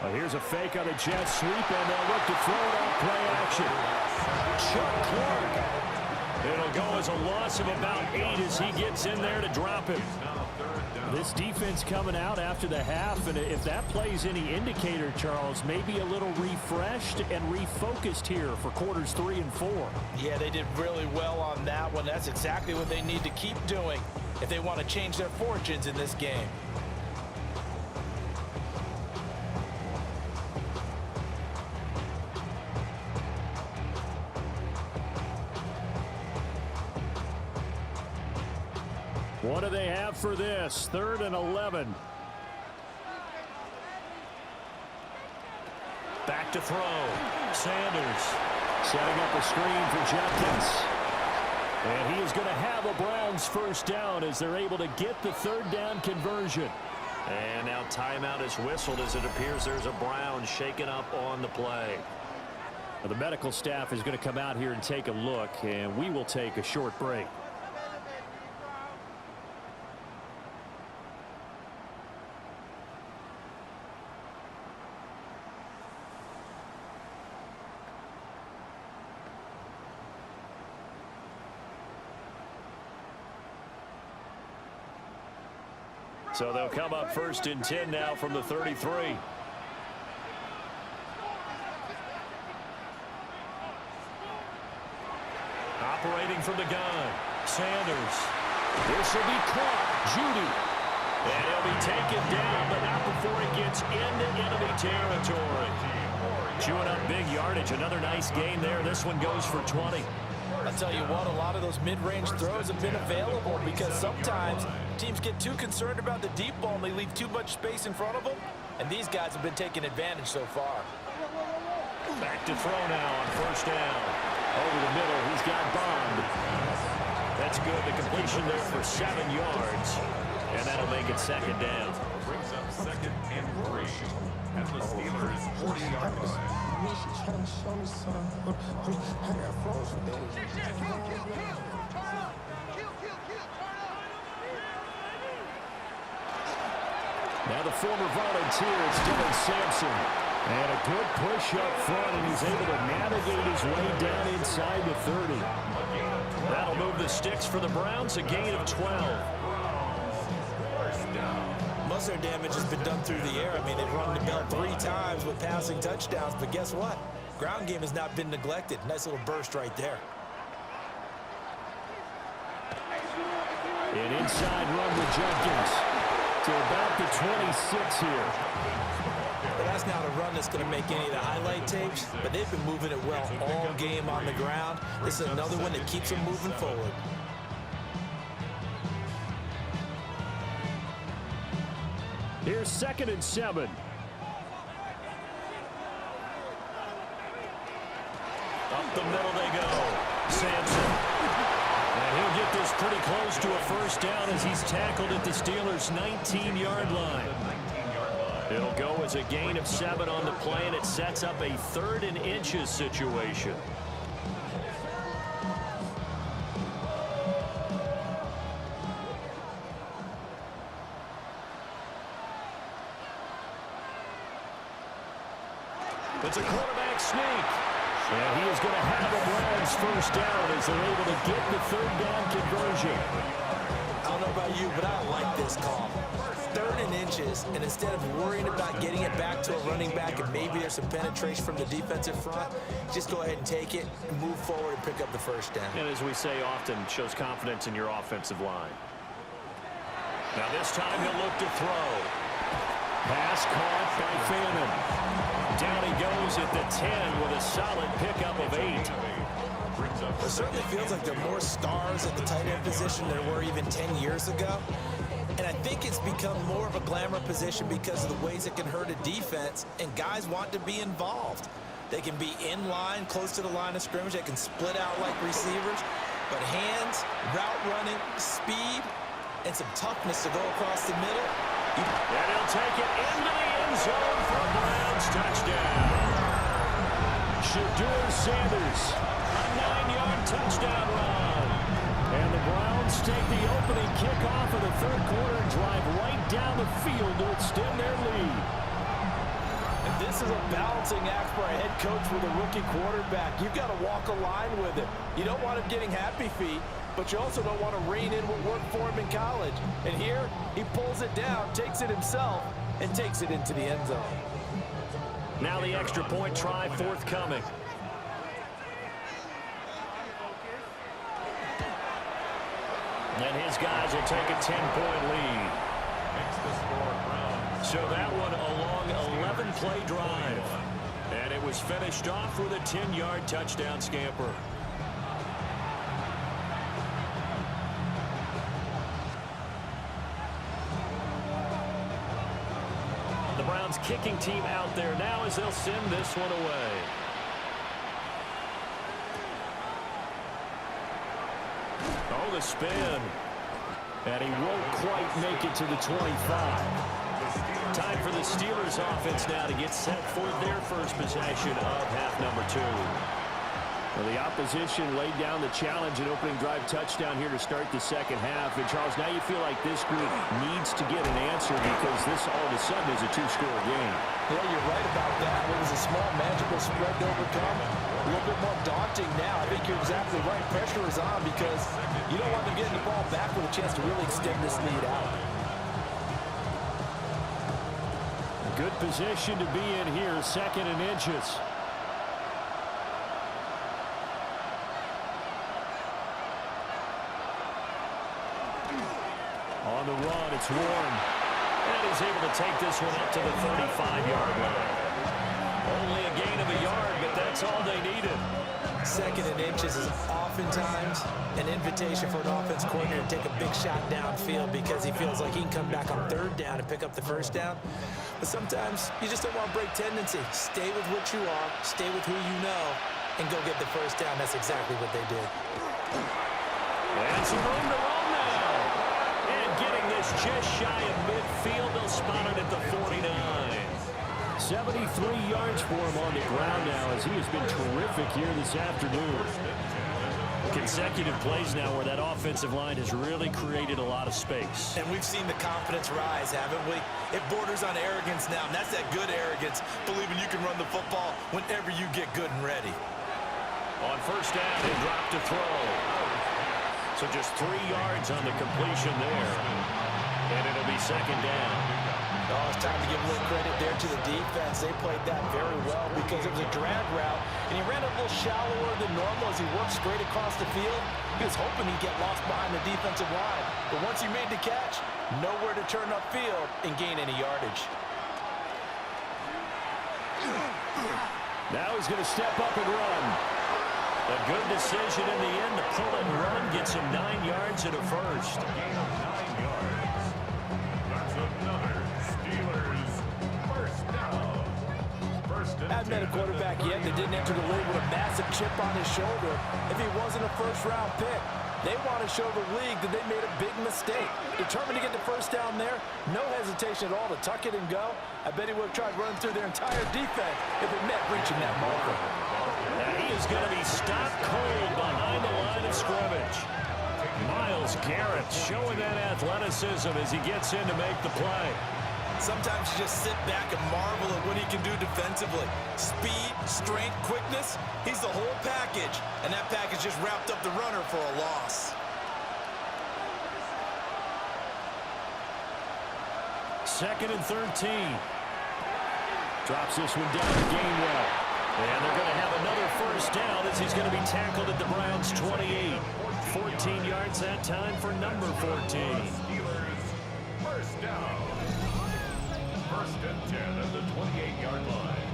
S1: Well, here's a fake on the jet sweep, and they'll look to throw it on play action. Chuck Clark. It'll go as a loss of about 8 as he gets in there to drop him. This defense coming out after the half, and if that plays any indicator, Charles, maybe a little refreshed and refocused here for quarters 3 and 4.
S3: Yeah, they did really well on that one. That's exactly what they need to keep doing if they want to change their fortunes in this game.
S1: What do they have for this? 3rd and 11. Back to throw. Sanders setting up a screen for Jenkins. And he is going to have a Browns first down as they're able to get the 3rd down conversion. And now timeout is whistled as it appears there's a Brown shaken up on the play. Well, the medical staff is going to come out here and take a look, and we will take a short break. So they'll come up 1st and 10 now from the 33. Operating from the gun. Sanders. This will be caught. Judy. And he'll be taken down, but not before he gets into enemy territory. Chewing up big yardage. Another nice gain there. This one goes for 20.
S2: I'll tell you what, a lot of those mid-range throws have been available because sometimes teams get too concerned about the deep ball and they leave too much space in front of them, and these guys have been taking advantage so far.
S1: Back to throw now on first down. Over the middle, he's got Bond. That's good. The completion there for 7 yards, and that'll make it second down.
S4: Brings up 2nd and 3 at the Steelers' 40-yard line.
S1: Now the former volunteer, it's Dylan Sampson. And a good push up front, and he's able to navigate his way down inside the 30. That'll move the sticks for the Browns, a gain of 12.
S3: Most of their damage has been done through the air. I mean, they've run the belt 3 times with passing touchdowns, but guess what? Ground game has not been neglected. Nice little burst right there.
S1: An inside run with Jenkins to about the 26 here.
S3: But that's not a run that's going to make any of the highlight tapes, but they've been moving it well all game on the ground. This is another one that keeps them moving forward.
S1: Here's 2nd and 7. Up the middle they go. Sampson. And he'll get this pretty close to a first down as he's tackled at the Steelers' 19-yard line. It'll go as a gain of 7 on the play, and it sets up a 3rd and inches situation. It's a quarterback sneak. And he is going to have the Browns first down as they're able to get the 3rd down conversion.
S3: I don't know about you, but I like this call. 3rd and inches, and instead of worrying about getting it back to a running back and maybe there's some penetration from the defensive front, just go ahead and take it and move forward and pick up the first down.
S1: And as we say often, shows confidence in your offensive line. Now this time he'll look to throw. Pass caught by Fannin. Down he goes at the 10 with a solid pickup of 8.
S3: It certainly feels like there are more stars at the tight end position than there were even 10 years ago. And I think it's become more of a glamour position because of the ways it can hurt a defense, and guys want to be involved. They can be in line, close to the line of scrimmage. They can split out like receivers. But hands, route running, speed, and some toughness to go across the middle.
S1: And he'll take it into the end zone for a Browns touchdown. Shedeur Sanders, a 9-yard touchdown run. And the Browns take the opening kickoff of the 3rd quarter and drive right down the field to extend their lead.
S2: And this is a balancing act for a head coach with a rookie quarterback. You've got to walk a line with it. You don't want him getting happy feet, but you also don't want to rein in what worked for him in college. And here, he pulls it down, takes it himself, and takes it into the end zone.
S1: Now the extra point try forthcoming. And his guys will take a 10-point lead. So that one a long 11-play drive. And it was finished off with a 10-yard touchdown scamper. The Browns kicking team out there now as they'll send this one away. Oh, the spin. And he won't quite make it to the 25. Time for the Steelers offense now to get set for their first possession of half number 2. Well, the opposition laid down the challenge and opening drive touchdown here to start the second half. And, Charles, now you feel like this group needs to get an answer because this all of a sudden is a 2-score game.
S2: Yeah, you're right about that. It was a small, magical spread to overcome. A little bit more daunting now. I think you're exactly right. Pressure is on because you don't want them getting the ball back with a chance to really extend this lead out.
S1: Good position to be in here, 2nd and inches. On the run, it's Warren. And he's able to take this one up to the 35-yard line. Only a gain of a yard, but that that's all they needed.
S3: Second and inches is oftentimes an invitation for an offense coordinator to take a big shot downfield because he feels like he can come back on third down and pick up the first down. But sometimes you just don't want to break tendency. Stay with what you are, stay with who you know, and go get the first down. That's exactly what they did.
S1: And some room to run now. And getting this just shy of midfield, they'll spot it at the 49. 73 yards for him on the ground now as he has been terrific here this afternoon. Consecutive plays now where that offensive line has really created a lot of space.
S3: And we've seen the confidence rise, haven't we? It borders on arrogance now, and that's that good arrogance, believing you can run the football whenever you get good and ready.
S1: On first down, they drop to throw. So just 3 yards on the completion there. And it'll be second down.
S3: Oh, it's time to give a little credit there to the defense. They played that very well because it was a drag route, and he ran a little shallower than normal as he worked straight across the field. He was hoping he'd get lost behind the defensive line. But once he made the catch, nowhere to turn upfield and gain any yardage.
S1: Now he's going to step up and run. A good decision in the end to pull and run, gets him 9 yards and a first.
S4: Gain of 9 yards. That's another Steelers first down. First and
S2: Hadn't met a quarterback yet that didn't enter the league with a massive chip on his shoulder if he wasn't a first-round pick. They want to show the league that they made a big mistake. Determined to get the first down there, no hesitation at all to tuck it and go. I bet he would have tried running through their entire defense if it meant reaching that marker.
S1: And he is going to be stopped cold behind the line of scrimmage. Myles Garrett showing that athleticism as he gets in to make the play.
S3: Sometimes you just sit back and marvel at what he can do defensively. Speed, strength, quickness, he's the whole package. And that package just wrapped up the runner for a loss.
S1: Second and 13. Drops this one down to Gainwell. And they're going to have another first down as he's going to be tackled at the Browns' 28. 14 yards that time for number 14.
S4: Steelers first down. First and 10 at the 28-yard line.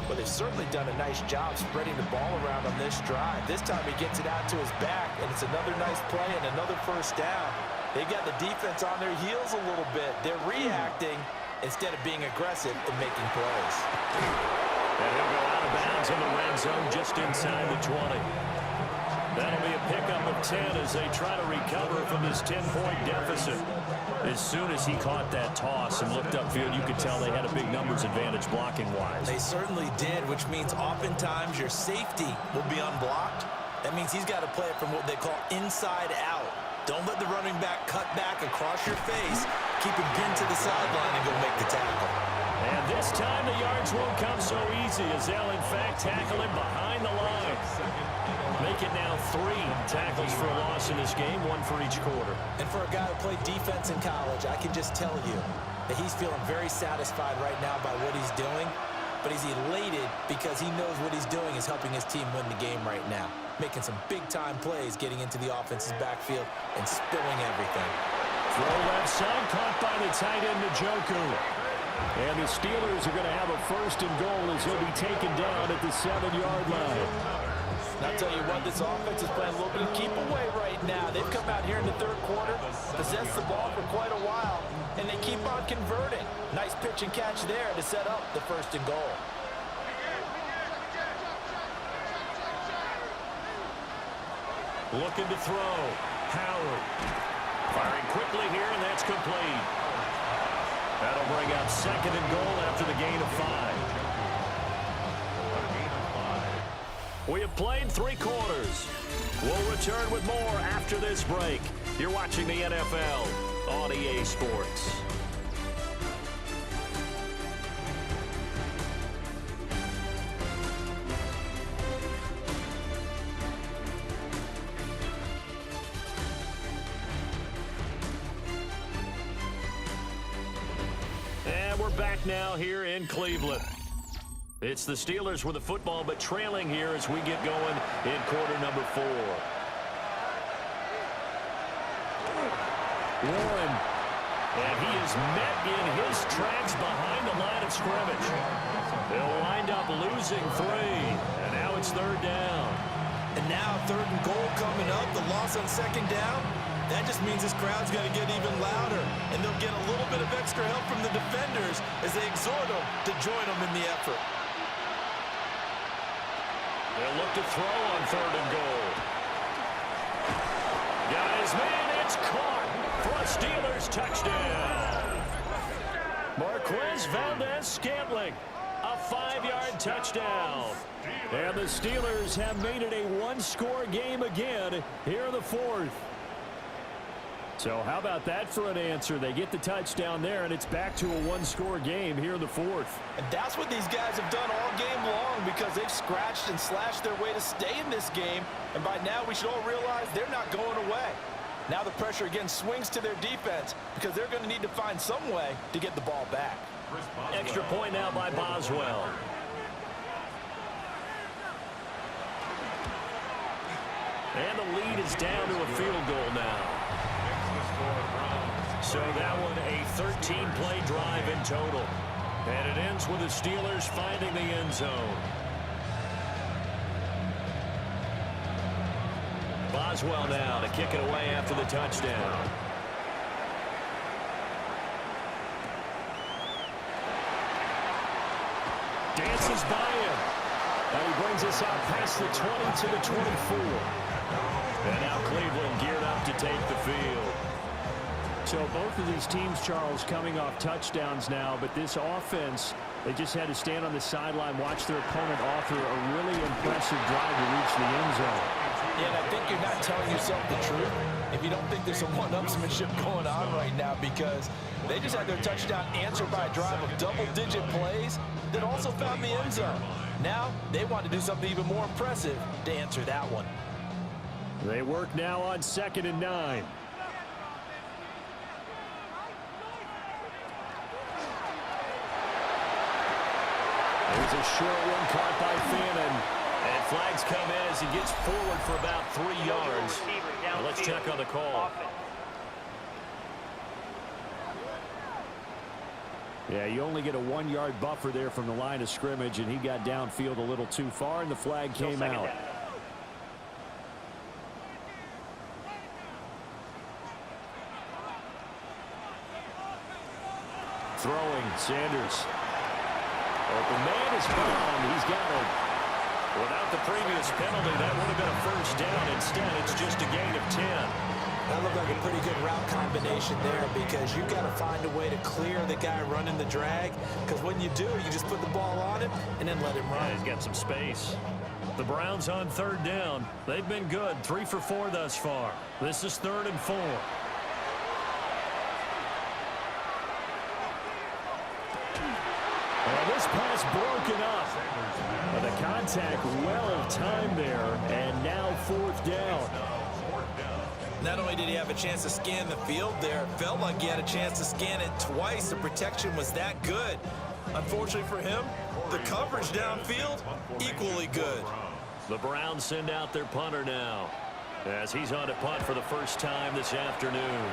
S2: Well, they've certainly done a nice job spreading the ball around on this drive. This time he gets it out to his back, and it's another nice play and another first down. They've got the defense on their heels a little bit. They're reacting instead of being aggressive and making plays.
S1: And he'll go out of bounds in the red zone just inside the 20. That'll be a pickup of 10 as they try to recover from this 10-point deficit. As soon as he caught that toss and looked upfield, you could tell they had a big numbers advantage blocking-wise.
S3: They certainly did, which means oftentimes your safety will be unblocked. That means he's got to play it from what they call inside out. Don't let the running back cut back across your face. Keep him pinned to the sideline and go make the tackle.
S1: And this time the yards won't come so easy as they'll, in fact, tackle him behind the line. Make it now 3 tackles for a loss in this game, 1 for each quarter.
S3: And for a guy who played defense in college, I can just tell you that he's feeling very satisfied right now by what he's doing. But he's elated because he knows what he's doing is helping his team win the game right now. Making some big-time plays, getting into the offense's backfield, and spilling everything.
S1: Throw left side, caught by the tight end, Njoku. And the Steelers are going to have a first and goal as he'll be taken down at the 7-yard line.
S2: And I'll tell you what, this offense is playing a little bit of keep away right now. They've come out here in the third quarter, possessed the ball for quite a while, and they keep on converting. Nice pitch and catch there to set up the first and goal.
S1: Looking to throw. Howard. Firing quickly here, and that's complete. That'll bring up second and goal after the gain of 5. We have played 3 quarters. We'll return with more after this break. You're watching the NFL on EA Sports. And we're back now here in Cleveland. It's the Steelers with the football, but trailing here as we get going in quarter number 4. Warren And he is met in his tracks behind the line of scrimmage. They'll wind up losing 3. And now it's 3rd down.
S3: And now 3rd and goal coming up. The loss on 2nd down. That just means this crowd's going to get even louder. And they'll get a little bit of extra help from the defenders as they exhort them to join them in the effort.
S1: They'll look to throw on 3rd and goal. Got his man. It's caught for a Steelers touchdown. Marquez Valdez-Scantling, a 5-yard touchdown. And the Steelers have made it a 1-score game again here in the 4th. So how about that for an answer? They get the touchdown there, and it's back to a 1-score game here in the 4th.
S3: And that's what these guys have done all game long because they've scratched and slashed their way to stay in this game. And by now we should all realize they're not going away. Now the pressure again swings to their defense because they're going to need to find some way to get the ball back.
S1: Extra point now by Boswell. And the lead is down to a field goal now. So that one a 13-play drive in total. And it ends with the Steelers finding the end zone. Boswell now to kick it away after the touchdown. Dances by him. And he brings us out past the 20 to the 24. And now Cleveland geared up to take the field. So both of these teams, Charles, coming off touchdowns now, but this offense, they just had to stand on the sideline, watch their opponent author a really impressive drive to reach the end zone.
S3: Yeah, and I think you're not telling yourself the truth if you don't think there's some one-upsmanship going on right now because they just had their touchdown answered by a drive of double-digit plays that also found the end zone. Now they want to do something even more impressive to answer that one.
S1: They work now on 2nd and 9. There's a short one caught by Fannin. And flags come in as he gets forward for about 3 yards. Now let's check on the call. Yeah, you only get a 1-yard buffer there from the line of scrimmage, and he got downfield a little too far, and the flag came out. Throwing, Sanders. Open man is found. He's got him. Without the previous penalty, that would have been a 1st down. Instead, it's just a gain of 10.
S3: That looked like a pretty good route combination there because you've got to find a way to clear the guy running the drag because when you do, you just put the ball on him and then let him run.
S1: Yeah, he's got some space. The Browns on 3rd down. They've been good. 3 for 4 thus far. This is 3rd and 4. This pass broken up. But the contact well timed there, and now 4th down.
S3: Not only did he have a chance to scan the field there, it felt like he had a chance to scan it twice. The protection was that good. Unfortunately for him, the coverage downfield, equally good.
S1: The Browns send out their punter now as he's on to punt for the first time this afternoon.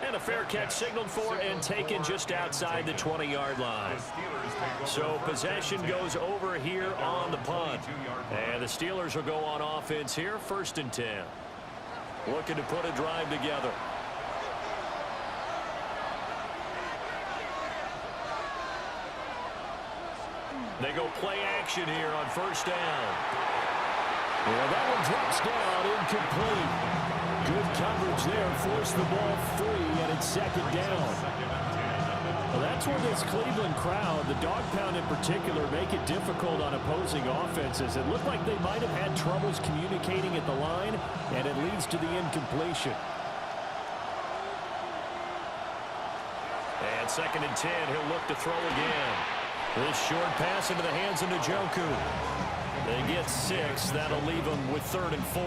S1: And a fair catch signaled for and taken just outside the 20-yard line. So possession goes over here on the punt. And the Steelers will go on offense here, 1st and 10. Looking to put a drive together. They go play action here on 1st down. Well, that one drops down, incomplete. Good coverage there, forced the ball free, and it's 2nd down. Well, that's where this Cleveland crowd, the dog pound in particular, make it difficult on opposing offenses. It looked like they might have had troubles communicating at the line, and it leads to the incompletion. And 2nd and 10, he'll look to throw again. This short pass into the hands of Njoku. They get 6. That'll leave them with 3rd and 4.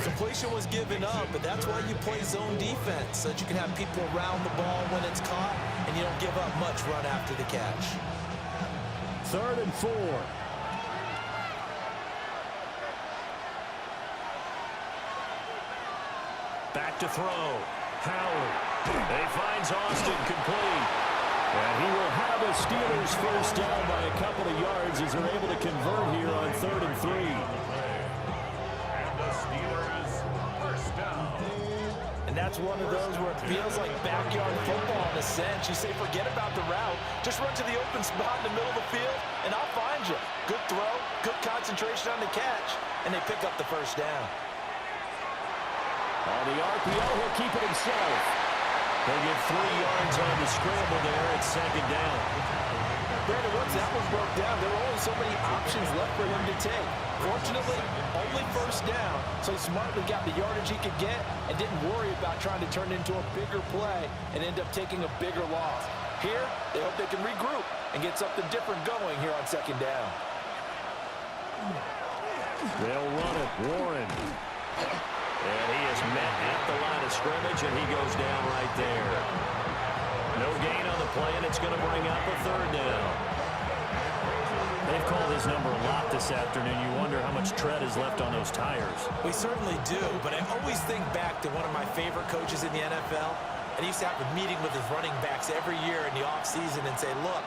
S3: Completion was given up, but that's why you play zone defense, so that you can have people around the ball when it's caught, and you don't give up much run after the catch.
S1: 3rd and 4. Back to throw. Howard. He finds Austin complete. And he will have a Steelers first down by a couple of yards as they're able to convert here on 3rd and 3.
S4: And the Steelers first down.
S3: And that's one of those where it feels like backyard football in a sense. You say, forget about the route. Just run to the open spot in the middle of the field, and I'll find you. Good throw, good concentration on the catch, and they pick up the first down.
S1: On the RPO, he'll keep it himself. They'll get 3 yards on the scramble there at 2nd down.
S2: Brandon, once that one broke down, there were only so many options left for him to take. Fortunately, only first down, so he smartly got the yardage he could get and didn't worry about trying to turn it into a bigger play and end up taking a bigger loss. Here, they hope they can regroup and get something different going here on 2nd down.
S1: They'll run it. Warren. And he is met at the line of scrimmage, and he goes down right there. No gain on the play, and it's going to bring up a 3rd down. They've called his number a lot this afternoon. You wonder how much tread is left on those tires.
S3: We certainly do, but I always think back to one of my favorite coaches in the NFL, and he used to have a meeting with his running backs every year in the offseason and say, look,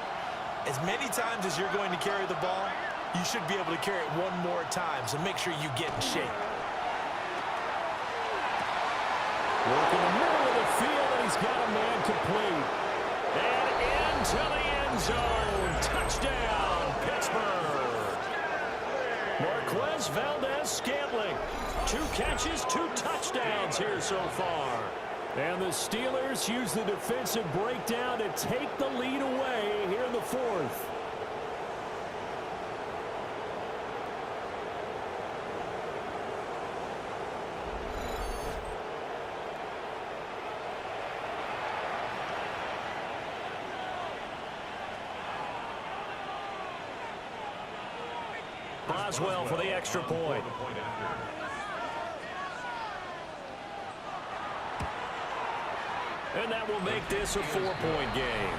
S3: as many times as you're going to carry the ball, you should be able to carry it one more time, so make sure you get in shape.
S1: Working the middle of the field, and he's got a man complete. And into the end zone. Touchdown, Pittsburgh. Marquez Valdez-Scantling. 2 catches, 2 touchdowns here so far. And the Steelers use the defensive breakdown to take the lead away here in the 4th. Boswell for the extra point. And that will make this a 4-point game.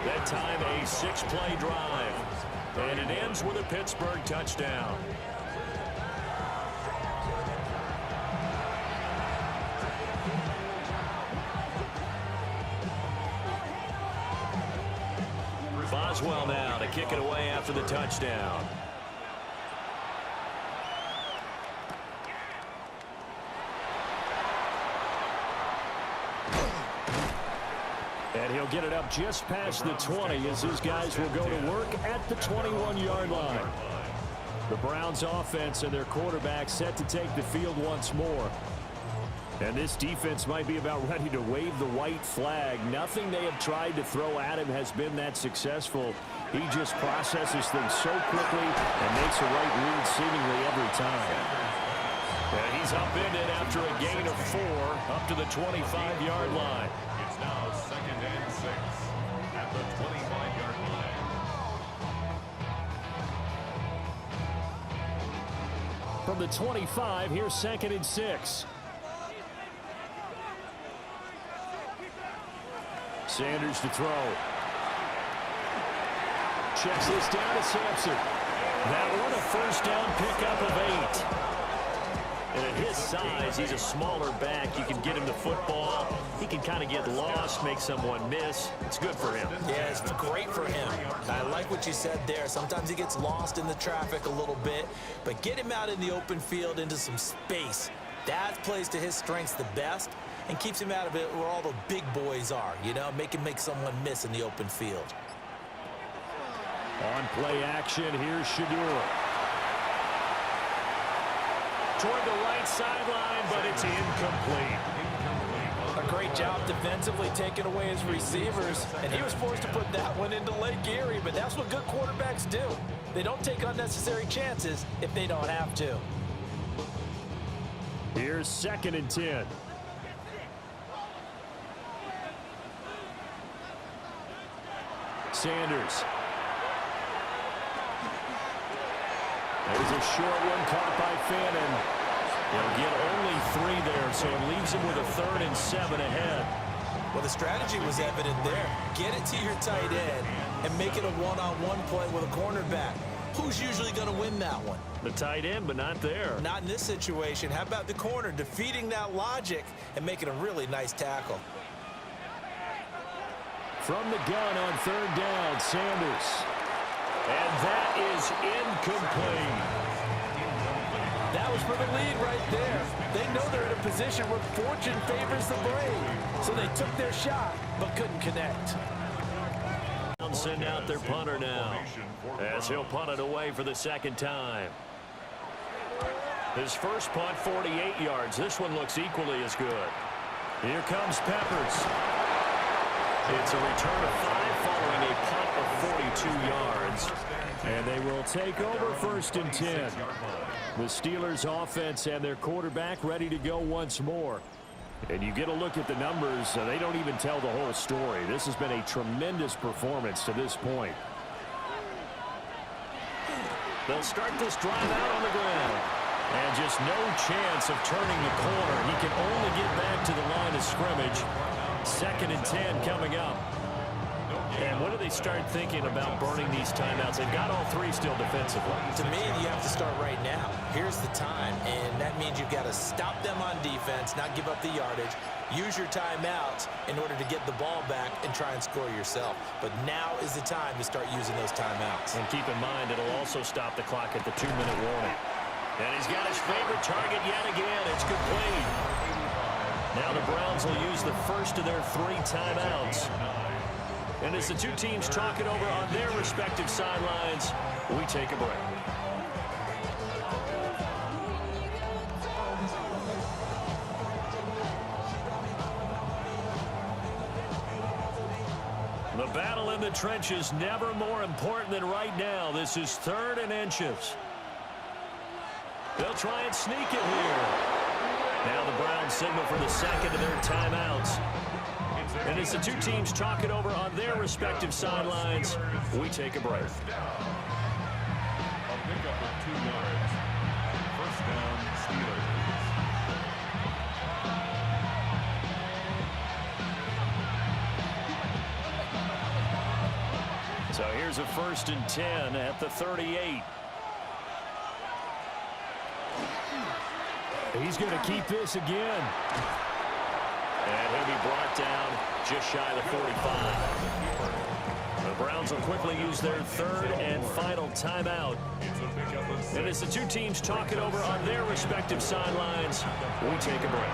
S1: That time a 6-play drive. And it ends with a Pittsburgh touchdown. Boswell now to kick it away after the touchdown. And he'll get it up just past the 20 as his guys will go to work at the 21-yard line. The Browns offense and their quarterback set to take the field once more. And this defense might be about ready to wave the white flag. Nothing they have tried to throw at him has been that successful. He just processes things so quickly and makes a right read seemingly every time. And he's upended after a gain of 4 up to the 25-yard line.
S4: It's now 2nd and 6 at the 25-yard line.
S1: From the 25, here's 2nd and 6. Sanders to throw. Checks this down to Sampson. That one a first down pickup of 8. And at his size, he's a smaller back. You can get him the football. He can kind of get lost, make someone miss. It's good for him.
S3: Yeah, it's great for him. I like what you said there. Sometimes he gets lost in the traffic a little bit, but get him out in the open field into some space. That plays to his strengths the best and keeps him out of it where all the big boys are, you know, make him make someone miss in the open field.
S1: On play action, here's Shedeur. Toward the right sideline, but it's incomplete.
S2: A great job defensively taking away his receivers, and he was forced to put that one into Lake Erie, but that's what good quarterbacks do. They don't take unnecessary chances if they don't have to.
S1: Here's 2nd and 10. Sanders. There's a short one caught by Fannin. They'll get only 3 there, so it leaves him with a 3rd and 7 ahead.
S3: Well, the strategy was evident there. Get it to your tight end and make it a one-on-one play with a cornerback. Who's usually going to win that one?
S1: The tight end, but not there.
S3: Not in this situation. How about the corner defeating that logic and making a really nice tackle?
S1: From the gun on third down, Sanders. And that is incomplete.
S2: That was for the lead right there. They know they're in a position where fortune favors the brave. So they took their shot, but couldn't connect.
S1: Send out their punter now, as he'll punt it away for the second time. His first punt, 48 yards. This one looks equally as good. Here comes Peppers. It's a return of 5 following a punt of 42 yards. And they will take over first and 10. The Steelers offense and their quarterback ready to go once more. And you get a look at the numbers, they don't even tell the whole story. This has been a tremendous performance to this point. They'll start this drive out on the ground. And just no chance of turning the corner. He can only get back to the line of scrimmage. Second and 10 coming up. And what do they start thinking about burning these timeouts? They've got all 3 still defensively.
S3: To me, you have to start right now. Here's the time, and that means you've got to stop them on defense, not give up the yardage, use your timeouts in order to get the ball back and try and score yourself. But now is the time to start using those timeouts.
S1: And keep in mind, it'll also stop the clock at the 2-minute warning. And he's got his favorite target yet again. It's complete. Now the Browns will use the first of their 3 timeouts. And as the two teams talk it over on their respective sidelines, we take a break. The battle in the trenches never more important than right now. This is 3rd and inches. They'll try and sneak it here. Now the Browns signal for the second of their timeouts. And as the two teams talk it over on their respective sidelines, we take a break.
S4: A pickup of 2 yards. First down, Steelers.
S1: So here's a 1st and 10 at the 38. He's going to keep this again. And he'll be brought down just shy of the 45. The Browns will quickly use their 3rd and final timeout. And as the two teams talk it over on their respective sidelines, we take a break.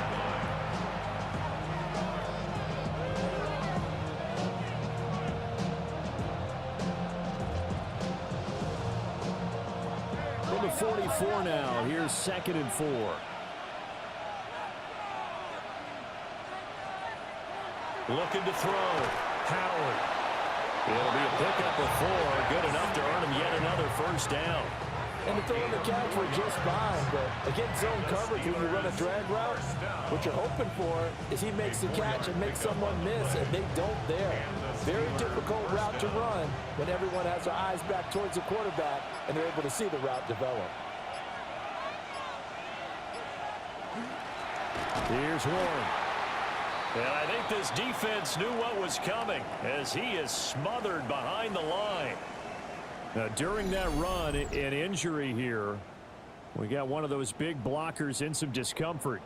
S1: From the 44 now, here's 2nd and 4. Looking to throw. Howard. It'll be a pickup of 4. Good enough to earn him yet another first down.
S2: And the throw in the catch were just fine, but against zone coverage, when you run a drag route, what you're hoping for is he makes the catch and makes someone miss, and they don't there. Very difficult route to run when everyone has their eyes back towards the quarterback and they're able to see the route develop.
S1: Here's Warren. And I think this defense knew what was coming as he is smothered behind the line. Now, during that run, an injury here. We got one of those big blockers in some discomfort.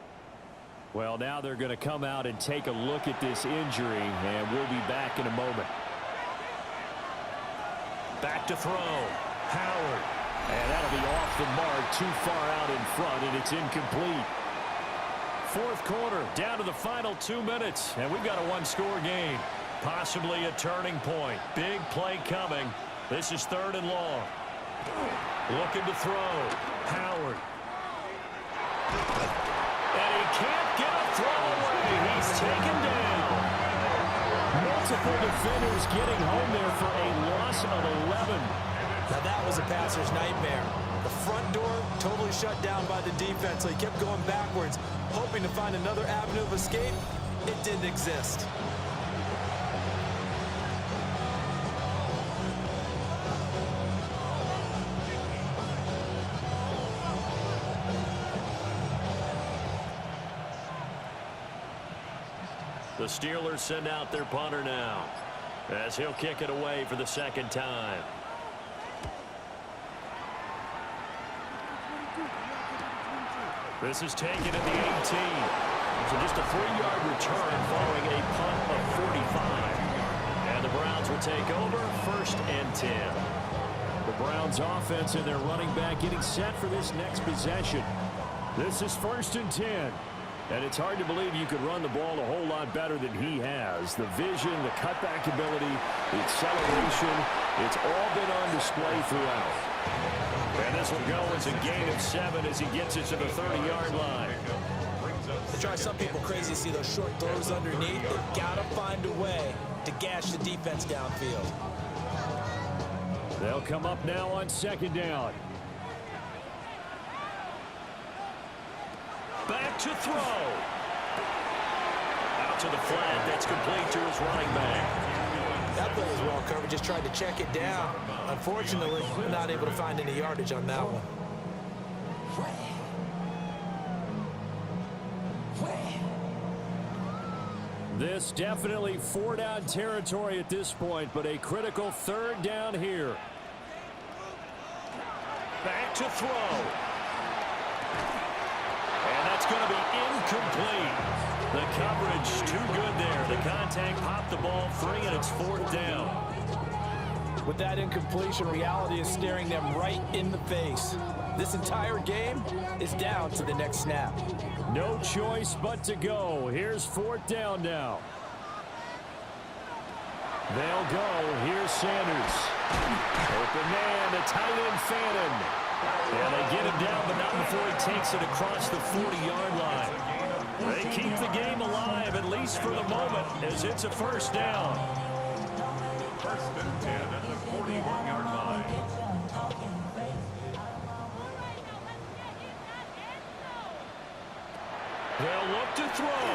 S1: Well, now they're going to come out and take a look at this injury, and we'll be back in a moment. Back to throw. Howard. And that'll be off the mark, too far out in front, and it's incomplete. 4th quarter, down to the final 2 minutes, and we've got a 1-score game. Possibly a turning point. Big play coming. This is 3rd and long. Looking to throw. Howard. And he can't get a throw away. He's taken down. Multiple defenders getting home there for a loss of 11.
S3: Now that was a passer's nightmare. The front door totally shut down by the defense, so he kept going backwards, hoping to find another avenue of escape. It didn't exist.
S1: The Steelers send out their punter now, as he'll kick it away for the second time. This is taken at the 18. So just a 3-yard return following a punt of 45. And the Browns will take over, 1st and 10. The Browns offense and their running back getting set for this next possession. This is 1st and 10. And it's hard to believe you could run the ball a whole lot better than he has. The vision, the cutback ability, the acceleration, it's all been on display throughout. And this will go as a gain of 7 as he gets it to the 30-yard line.
S3: It drives some people crazy to see those short throws underneath. They've got to find a way to gash the defense downfield.
S1: They'll come up now on 2nd down. Back to throw. Out to the flat. That's complete to his running back.
S3: That play was well covered. Just tried to check it down. Unfortunately, not able to find any yardage on that one.
S1: This definitely 4-down territory at this point, but a critical 3rd down here. Back to throw. And that's going to be incomplete. The coverage too good there. The contact popped the ball free, and it's 4th down.
S3: With that incompletion, reality is staring them right in the face. This entire game is down to the next snap.
S1: No choice but to go. Here's 4th down now. They'll go. Here's Sanders. Open man, the tight end Fannin. And they get him down, but not before he takes it across the 40-yard line. They keep the game alive, at least for the moment, as it's a 1st down.
S4: 1st and 10 at the 41-yard line.
S1: They'll look to throw.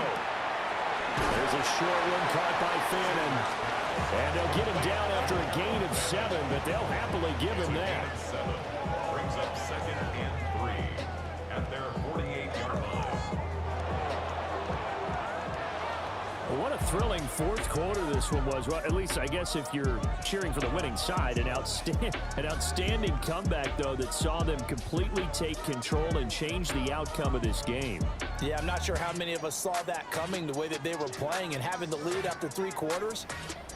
S1: There's a short one caught by Fannin. And they'll get him down after a gain of 7, but they'll happily give him that.
S4: 7 brings up 2nd and 3 at their 48-yard line.
S1: Well, what a thrilling 4th quarter this one was. Well, at least I guess if you're cheering for the winning side, an outstanding comeback, though, that saw them completely take control and change the outcome of this game.
S3: Yeah, I'm not sure how many of us saw that coming, the way that they were playing and having the lead after 3 quarters.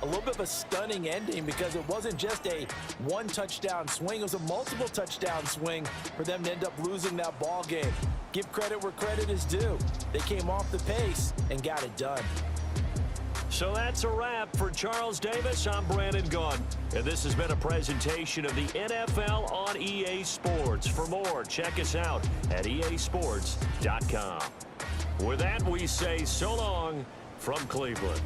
S3: A little bit of a stunning ending because it wasn't just a 1-touchdown swing. It was a multiple touchdown swing for them to end up losing that ball game. Give credit where credit is due. They came off the pace and got it done.
S1: So that's a wrap for Charles Davis. I'm Brandon Gunn, and this has been a presentation of the NFL on EA Sports. For more, check us out at easports.com. With that, we say so long from Cleveland.